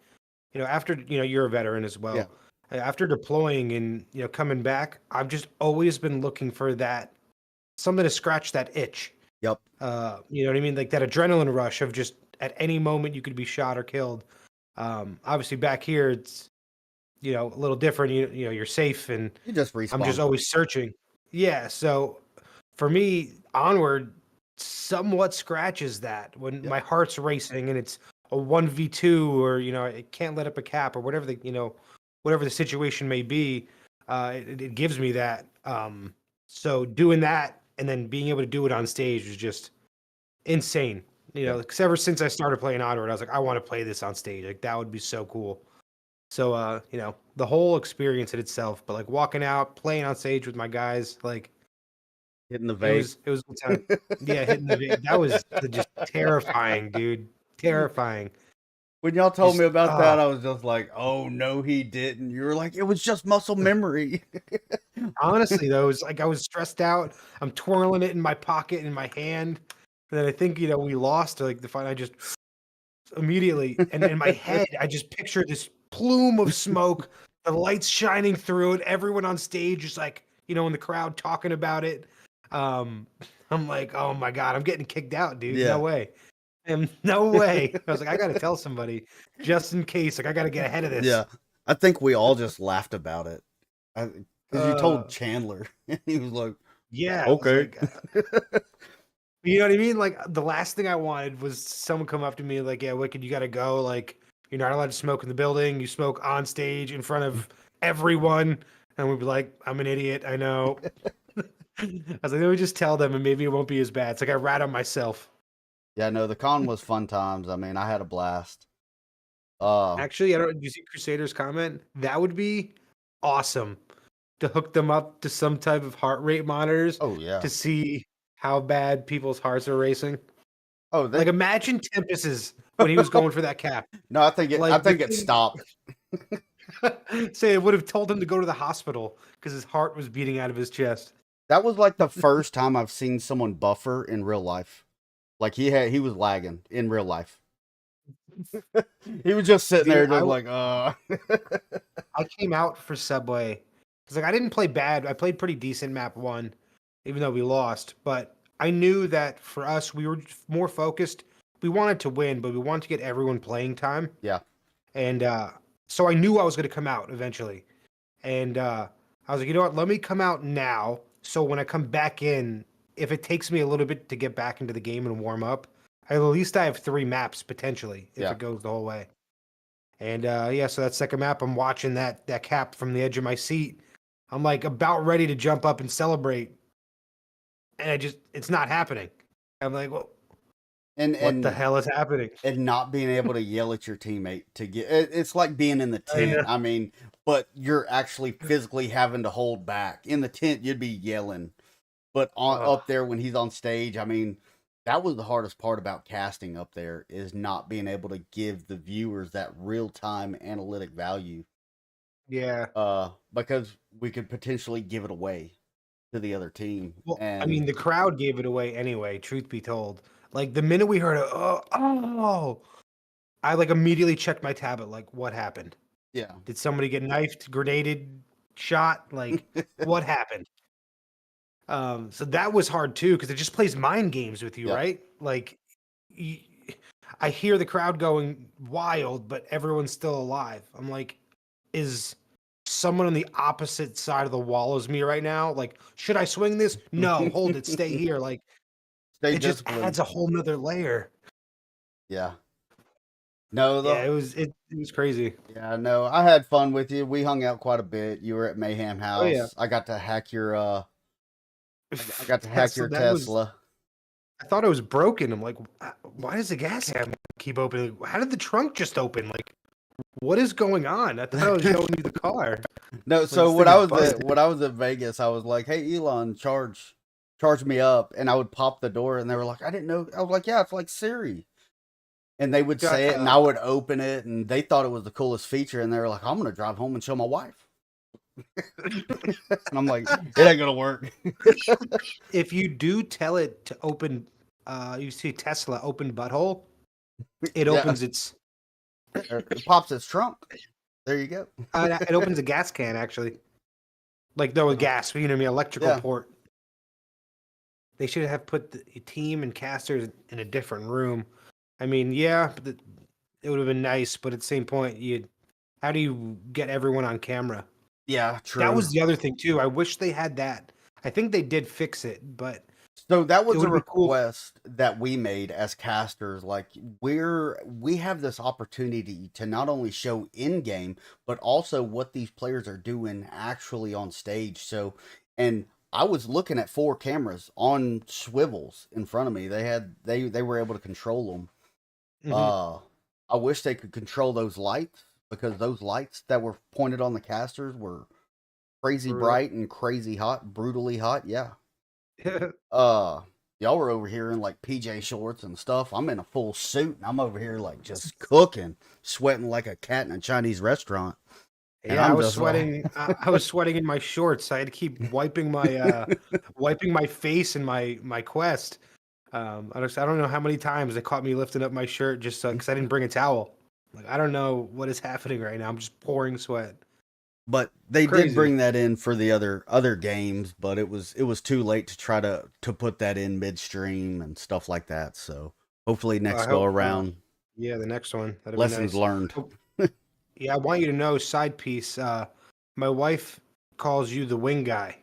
after you're a veteran as Yeah. well. After deploying and coming back, I've just always been looking for that something to scratch that itch. Yep. You know what I mean? Like that adrenaline rush of just at any moment you could be shot or killed. Obviously back here it's a little different. You're safe, and You just I'm just respawn. always searching. Yeah, so for me, Onward somewhat scratches that when Yep. my heart's racing and it's a 1v2, or it can't let up a cap, or whatever whatever the situation may be. It gives me that. So doing that and then being able to do it on stage was just insane. Yeah. Because ever since I started playing Onward, I was like, I want to play this on stage. Like that would be so cool. So the whole experience in itself, but like walking out, playing on stage with my guys, like Hitting the it vape. was it was a good time. Yeah, hitting the that was just terrifying, dude. Terrifying. When y'all told Just me about that, I was just like, "Oh no, he didn't." You were like, "It was just muscle memory." honestly though, it was like I was stressed out. I'm twirling it in my pocket in my hand. And then I think, we lost like the fight. I just immediately, and in my head, I just picture this plume of smoke, the lights shining through it, everyone on stage is like, in the crowd talking about it. Um, I'm like, oh my God, I'm getting kicked out, dude. No Yeah. way. And no way. I was like, I gotta tell somebody just in case. Like, I gotta get ahead of this. Yeah. I think we all just laughed about it. Because you Uh, told Chandler, and he was like, yeah. I was "Okay." like, you know what I mean? Like the last thing I wanted was someone come up to me like, "Yeah, Wicked, you got to go. Like, you're not allowed to smoke in the building. You smoke on stage in front of everyone." And we'd be like, "I'm an idiot. I know." I was like, "Let me just tell them, and maybe it won't be as bad." It's like I rat on myself. Yeah, no, the con was fun times. I mean, I had a blast. Uh, Actually, I don't. Did you see Crusader's comment? That would be awesome to hook them up to some type of heart rate monitors oh yeah. to see how bad people's hearts are racing. Oh, Like, they. imagine Tempest's when he was going for that cap. No, I think it. I Like the think it thing, stopped. say it would have told him to go to the hospital because his heart was beating out of his chest. That was like the first time I've seen someone buffer in real life. Like he was lagging in real life. He was just sitting there, Dude, just like, I came out for Subway because like I didn't play bad. I played pretty decent map one, even though we lost. But I knew that for us, we were more focused. We wanted to win, but we wanted to get everyone playing time. yeah, And so I knew I was going to come out eventually. And I was like, you know what? Let me come out now. So when I come back in, if it takes me a little bit to get back into the game and warm up, at least I have 3 maps potentially if Yeah. it goes the whole way. And yeah, so that second map, I'm watching that cap from the edge of my seat. I'm like about ready to jump up and celebrate, and it's not happening. I'm like, well, and what the hell is happening? and not being able to yell at your teammate to get it's like being in the I know. tent. I mean, but you're actually physically having to hold back. In the tent, you'd be yelling, but Ugh. up there when he's on stage, I mean, that was the hardest part about casting up there is not being able to give the viewers that real time analytic value. Yeah. Because we could potentially give it away to the other team, Well, I and mean, the crowd gave it away anyway. Truth be told, like the minute we heard it, oh, I like immediately checked my tablet. Like, what happened? yeah, Did somebody get knifed, grenaded, shot? Like, what happened? So that was hard too because it just plays mind games with you, yeah. right? Like, y- I hear the crowd going wild, but everyone's still alive. I'm like, is someone on the opposite side of the wall as me right now? Like, should I swing this? No, hold it, stay here. Like, Stay it just disciplined. adds a whole nother layer. Yeah. No, Yeah, it was crazy. yeah, no. I had fun with you. We hung out quite a bit. You were at Mayhem Oh yeah. House. I got to hack your I got to hack So your that was. Tesla. I thought it was broken. I'm like, why does the gas can keep opening? How did the trunk just open? Like, what is going on? I thought I was showing you the car. No, so this when thing I is was busted. when I was at Vegas, I was like, "Hey Elon, charge me up." And I would pop the door and they were like, "I didn't know." I was like, "Yeah, it's like Siri." And they would Got say it and I would open it and they thought it was the coolest feature and they were like, "I'm going to drive home and show my wife." And I'm like, it ain't gonna work. If you do tell it to open, you see Tesla open butthole, it Yeah, opens its, it pops its trunk. There you go. it opens a gas can actually, like no gas, you know what I mean, electrical Yeah. port. They should have put the team and casters in a different room. I mean, yeah, but it would have been nice, but at the same point, how do you get everyone on camera? Yeah, That true. was the other thing too. I wish they had that. I think they did fix it, but So that it was a would be cool. request that we made as casters. Like we have this opportunity to not only show in game, but also what these players are doing actually on stage. So, and I was looking at 4 cameras on swivels in front of me. They were able to control them. Mhm. I wish they could control those lights because those lights that were pointed on the casters were crazy Brutal. bright and crazy hot, brutally hot. Yeah. Uh, y'all were over here in like PJ shorts and stuff. I'm in a full suit and I'm over here like just cooking, sweating like a cat in a Chinese restaurant. And Yeah, I I'm was just like, sweating. I was sweating in my shorts. I had to keep wiping my face in my quest. I don't know how many times they caught me lifting up my shirt just because I didn't bring a towel. Like I don't know what is happening right now. I'm just pouring sweat. but they did Crazy. bring that in for the other games, but it was too late to try to put that in midstream and stuff like that. So hopefully I next go hope. around, Yeah, the next one. That'd be lessons nice. learned. Oh, yeah, I want you to know, side piece. My wife calls you the wing guy.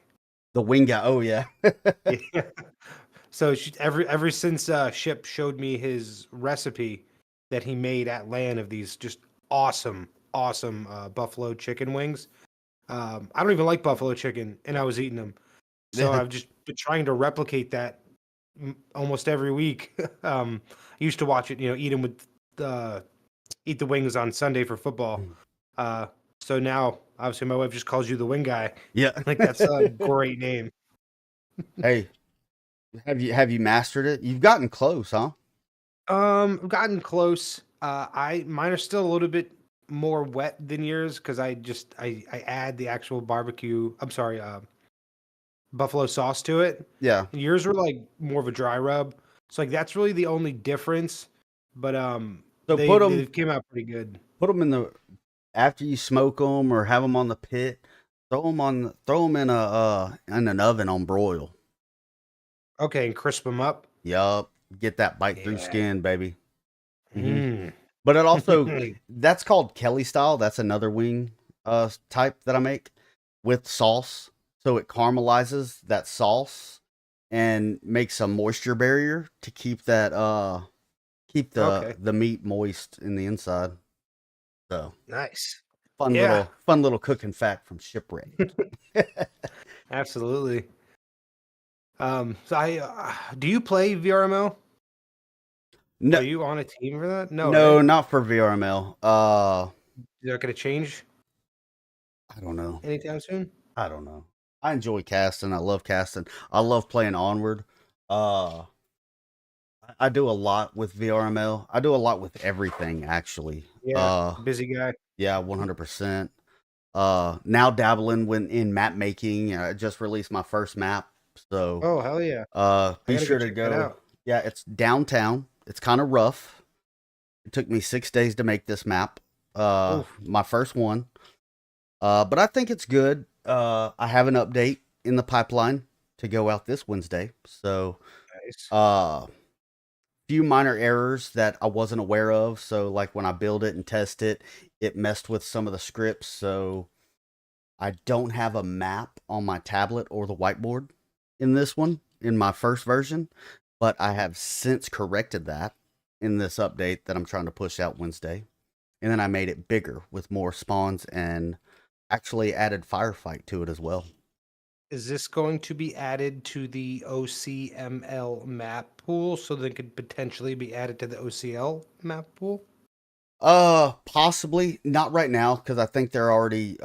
The wing guy, oh yeah. Yeah. So ever since Ship showed me his recipe that he made at land of these just awesome buffalo chicken wings. I don't even like buffalo chicken, and I was eating them. So I've just been trying to replicate that almost every week. I used to watch it, eat them with eat the wings on Sunday for football. Uh, so now, obviously, my wife just calls you the wing guy. Yeah. Like that's a great name. Hey, have you mastered it? You've gotten close, huh? I've gotten close. Mine are still a little bit more wet than yours because I add the actual barbecue. I'm sorry, buffalo sauce to it. Yeah. And yours were like more of a dry rub. So like that's really the only difference. But So they came out pretty good. put them in the after you smoke them or have them on the pit. Throw them in an oven on broil. Okay, and crisp them up. Yup, get that bite through Yeah. skin, baby. hmm Mm. But it also that's called Kelly style. That's another wing type that I make with sauce. So it caramelizes that sauce and makes a moisture barrier to keep Okay, the meat moist in the inside. So nice. fun Yeah, little cooking fact from Shipwreckd. absolutely. So do you play VRML? No, Are you on a team for that? No, no, right? not for VRML. Is that going to change I don't know. anytime soon? I don't know. I enjoy casting. I love casting. I love playing Onward. Uh, I do a lot with VRML. I do a lot with everything actually. Yeah, busy guy. Yeah, 100%. Now dabbling in map making. I just released my first map, so Oh, hell yeah. I be gotta go sure to check that go. out. Yeah, it's downtown. It's kind of rough. It took me 6 days to make this map. Oof, My first one. But I think it's good. I have an update in the pipeline to go out this Wednesday. So, nice. few minor errors that I wasn't aware of. So, like when I build it and test it, it messed with some of the scripts. So, I don't have a map on my tablet or the whiteboard in this one, in my first version. But I have since corrected that in this update that I'm trying to push out Wednesday. And then I made it bigger with more spawns and actually added firefight to it as well. Is this going to be added to the OCML map pool so that it could potentially be added to the OCL map pool? Possibly not right now because I think they're already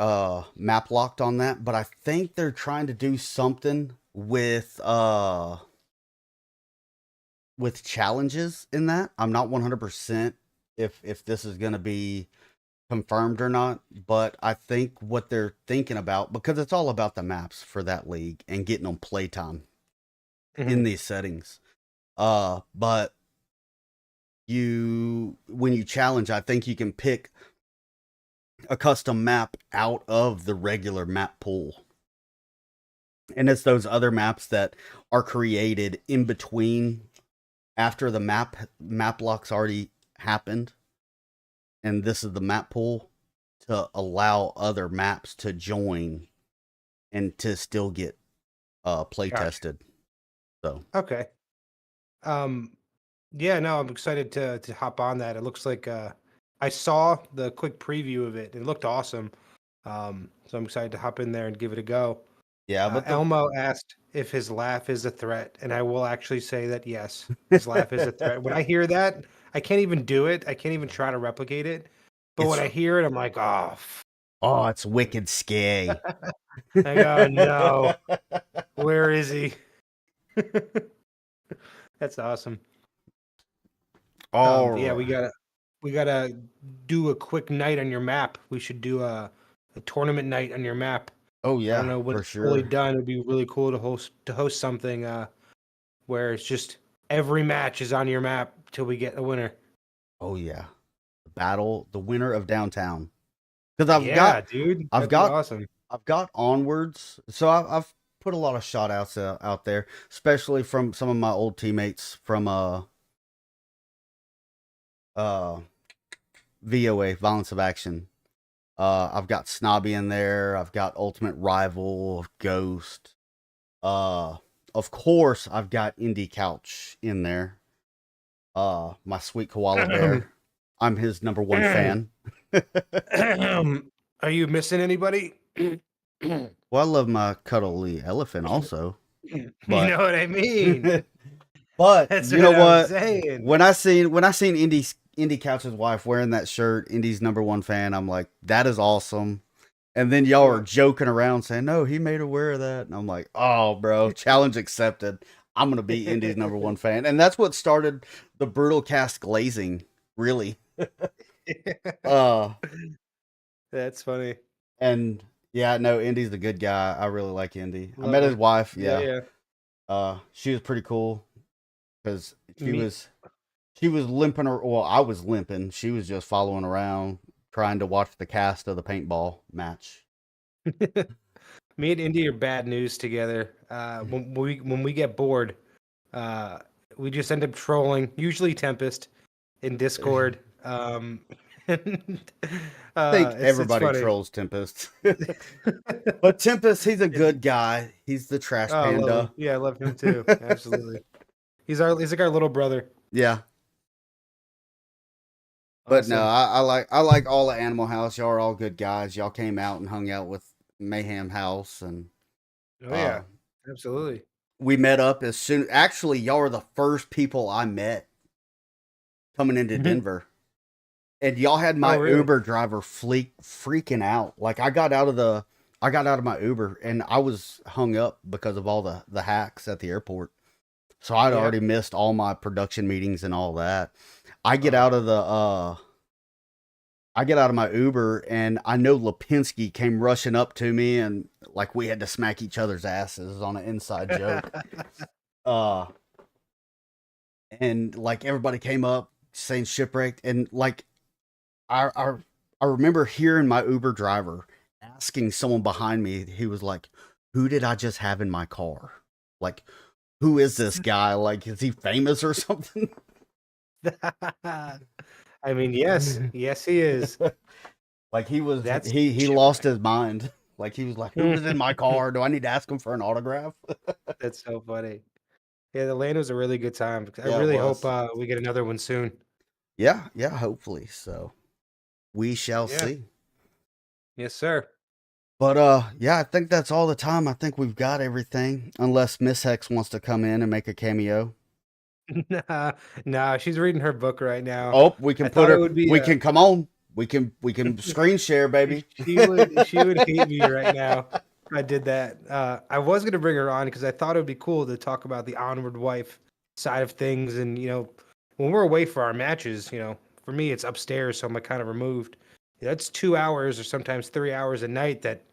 map locked on that, but I think they're trying to do something with challenges in that. I'm not 100% if this is going to be confirmed or not, but I think what they're thinking about, because it's all about the maps for that league and getting them playtime in Mhm. these settings. But when you challenge, I think you can pick a custom map out of the regular map pool. And it's those other maps that are created in between after the map lock's already happened. And this is the map pool to allow other maps to join and to still get play Gotcha. tested. So Okay. Um, yeah, no, I'm excited to hop on that. It looks like I saw the quick preview of it. It looked awesome. So I'm excited to hop in there and give it a go. yeah, but Elmo asked if his laugh is a threat, and I will actually say that yes, his laugh is a threat. When I hear that, I can't even do it. I can't even try to replicate it. But when it's I hear it, I'm like, oh, it's wicked scary. I go, no, where is he? That's awesome. All Yeah, right. we gotta do a quick night on your map. We should do a tournament night on your map. Oh I don't yeah, know what for it's fully sure. done. It'd be really cool to host something where it's just every match is on your map till we get a winner. Oh yeah, the winner of downtown. Because I've Yeah, got, dude, I've that'd be got, awesome. I've got onwards. So I've put a lot of shout outs out there, especially from some of my old teammates from uh VOA, Violence of Action. I've got Snobby in there. I've got Ultimate Rival, Ghost. Uh, of course, I've got Indie Couch in there. My sweet koala bear. I'm his number one fan. Are you missing anybody? Well, I love my cuddly elephant also, You but know what I mean? but That's you what know I'm what? saying. When I seen Indie Couch's wife wearing that shirt, Indy's number one fan, I'm like, that is awesome. And then y'all are Yeah. joking around saying, no, he made her wear that. And I'm like, oh, bro, challenge accepted. I'm going to be Indy's number one fan. And that's what started the Brutal Cast glazing, really. Uh, That's funny. and yeah, no, Indy's the good guy. I really like Indy. I Love met his him. wife. Yeah, Yeah. yeah. She was pretty cool because she Me was, she was limping, or well, I was limping. She was just following around trying to watch the cast of the paintball match. Me and Indy are bad news together. When we get bored, uh, we just end up trolling, usually Tempest, in Discord. And, Think it's everybody funny. trolls Tempest. But Tempest, he's a good guy. He's the trash Oh, I love him. panda. Yeah, I love him too. Absolutely. He's like our little brother. Yeah. But no, Awesome. I like all the Animal House. Y'all are all good guys. Y'all came out and hung out with Mayhem House, and Oh uh yeah, absolutely. we met up as soon, actually y'all are the first people I met coming into Denver. And y'all had Oh my really? Uber driver freaking out. Like I got out of my Uber and I was hung up because of all the hacks at the airport. So I'd Yeah. already missed all my production meetings and all that. I get Oh. out of the I get out of my Uber and I know Lipinski came rushing up to me and like we had to smack each other's asses on an inside joke. Uh and like everybody came up saying Shipwreckd, and like I I remember hearing my Uber driver asking someone behind me. He was like, "Who did I just have in my car? Like, who is this guy? Like, is he famous or something?" I mean, yes, yes, he is. Like he was That's he lost shipwreck. his mind. Like he was like, "Who was in my car? Do I need to ask him for an autograph?" That's so funny. Yeah, the land was a really good time. I Yeah, it really hope was. we get another one soon. Yeah, yeah, hopefully. So we shall Yeah. see. Yes, sir. But yeah, I think that's all the time. I think we've got everything. Unless Miss Hex wants to come in and make a cameo. Nah, nah, she's reading her book right now. Oh, we can I put thought it her. would be We a can come on. We can screen share, baby. she would hate me right now if I did that. I was gonna bring her on because I thought it would be cool to talk about the Onward wife side of things, and when we're away for our matches, for me it's upstairs, so I'm kind of removed. that's 2 hours or sometimes 3 hours a night that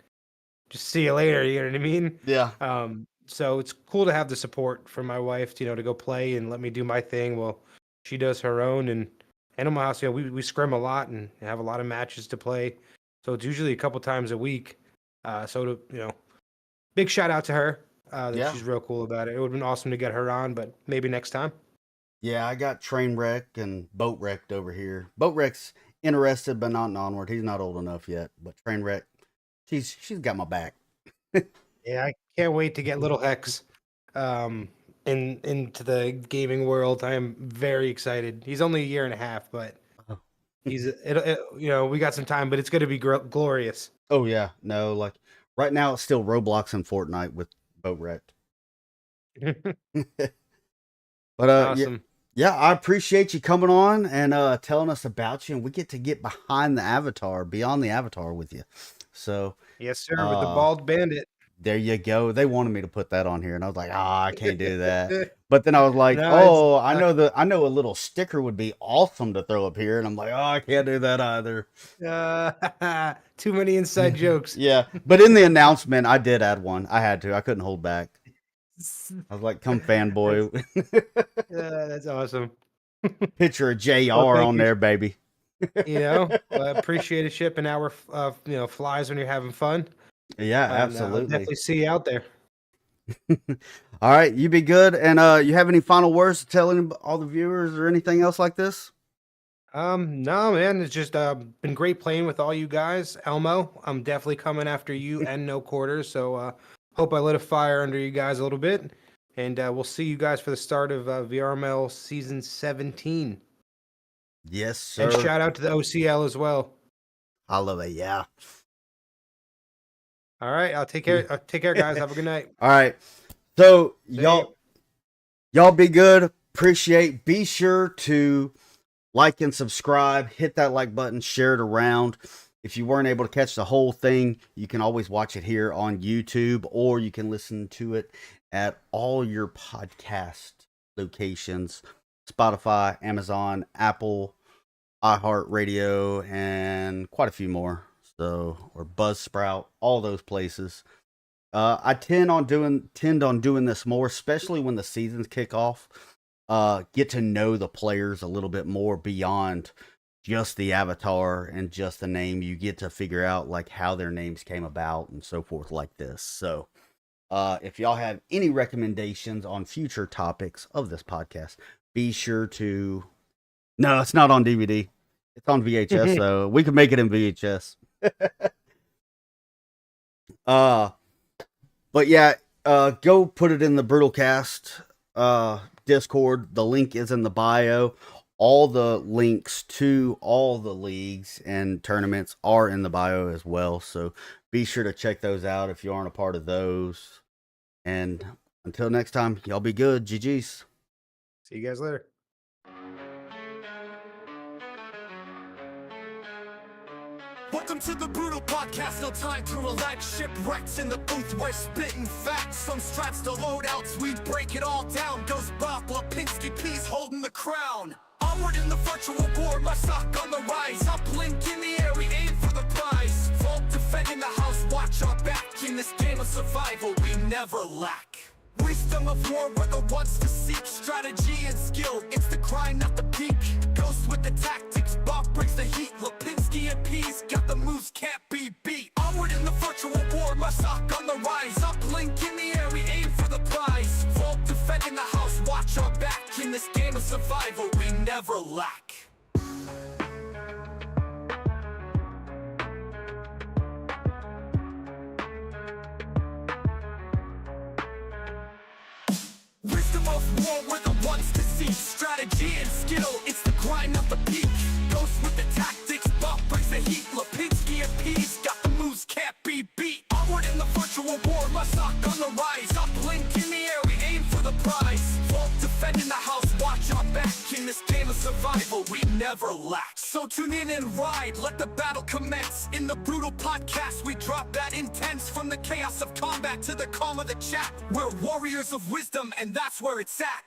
just see you later. You know what I mean? Yeah. So it's cool to have the support from my wife, to go play and let me do my thing while she does her own. And Animal House, we scrim a lot and have a lot of matches to play. So it's usually a couple times a week. Big shout out to her. That Yeah. she's real cool about it. It would have been awesome to get her on, but maybe next time. Yeah, I got Trainwreck and Boatwrecked over here. Boatwreck's interested, but not in Onward. He's not old enough yet. But Trainwreck, she's got my back. Yeah, I can't wait to get Little Hex into the gaming world. I am very excited. He's only a year and a half, but Oh. we got some time, but it's going to be glorious. Oh yeah, no, like right now it's still Roblox and Fortnite with Boatwrecked. But Awesome. yeah, I appreciate you coming on and telling us about you, and we get to get behind the avatar, beyond the avatar with you. So Yes, sir. With the bald bandit. there you go. They wanted me to put that on here, and I was like, I can't do that. But then I was like, No, I know a little sticker would be awesome to throw up here, and I'm like, I can't do that either. Too many inside jokes. Yeah, but in the announcement, I did add one. I had to. I couldn't hold back. I was like, come fanboy. That's awesome. Picture of JR on there, baby. Appreciate it shipping our flies when you're having fun. Yeah, And, absolutely. definitely see you out there. All right, you be good. And you have any final words to tell all the viewers or anything else like this? No, man, it's just been great playing with all you guys. Elmo, I'm definitely coming after you and No Quarters. So hope I lit a fire under you guys a little bit. And we'll see you guys for the start of VRML season 17. Yes, sir. And shout out to the OCL as well. I love it. Yeah. All right, I'll take care. Take care, guys. Have a good night. All right. So See y'all be good. Appreciate. Be sure to like and subscribe. Hit that like button. Share it around. If you weren't able to catch the whole thing, you can always watch it here on YouTube, or you can listen to it at all your podcast locations: Spotify, Amazon, Apple, iHeartRadio, and quite a few more. So, or Buzzsprout, all those places. I tend on doing this more, especially when the seasons kick off. Get to know the players a little bit more beyond just the avatar and just the name. You get to figure out like how their names came about and so forth like this. So, if y'all have any recommendations on future topics of this podcast, be sure to. No, it's not on DVD. It's on VHS, so we can make it in VHS. But yeah, go put it in the Brutalcast Discord. The link is in the bio. All the links to all the leagues and tournaments are in the bio as well. So be sure to check those out if you aren't a part of those. And until next time, y'all be good. GG's. See you guys later. Welcome to the Brutal Podcast, no time to relax. Shipwrecked in the booth, we're spitting facts. Some strats to loadouts, we break it all down. Goes Bob Lipinski, P's holding the crown. Onward in the virtual war, my sock on the rise. Up blink in the air, we aim for the prize. Vault defending the house, watch our back. In this game of survival, we never lack. Wisdom of war, we're the ones to seek. Strategy and skill, it's the grind, not the peak. Ghost with the tactics, Bob brings the heat. Lipinski and P's got the moves, can't be beat. Onward in the virtual war, my sock on the rise. Up blink in the air, we aim for the prize. Vault defending the house, watch our back. In this game of survival, we never lack. Wisdom of war, we're the ones to see. Strategy and skill, it's the grind of the peak. Ghost with the tactics, Bob brings the heat. Lipinski and P's got the moves, can't be beat. Onward in the virtual war, my sock on the rise. Up blink in the air, we aim for the prize. Vault defending the house, watch our back. In this game of survival, we never lack. So tune in and ride, let the battle commence. In the Brutal Podcast, we drop that intense. From the chaos of combat to the calm of the chat. We're warriors of wisdom, and that's where it's at.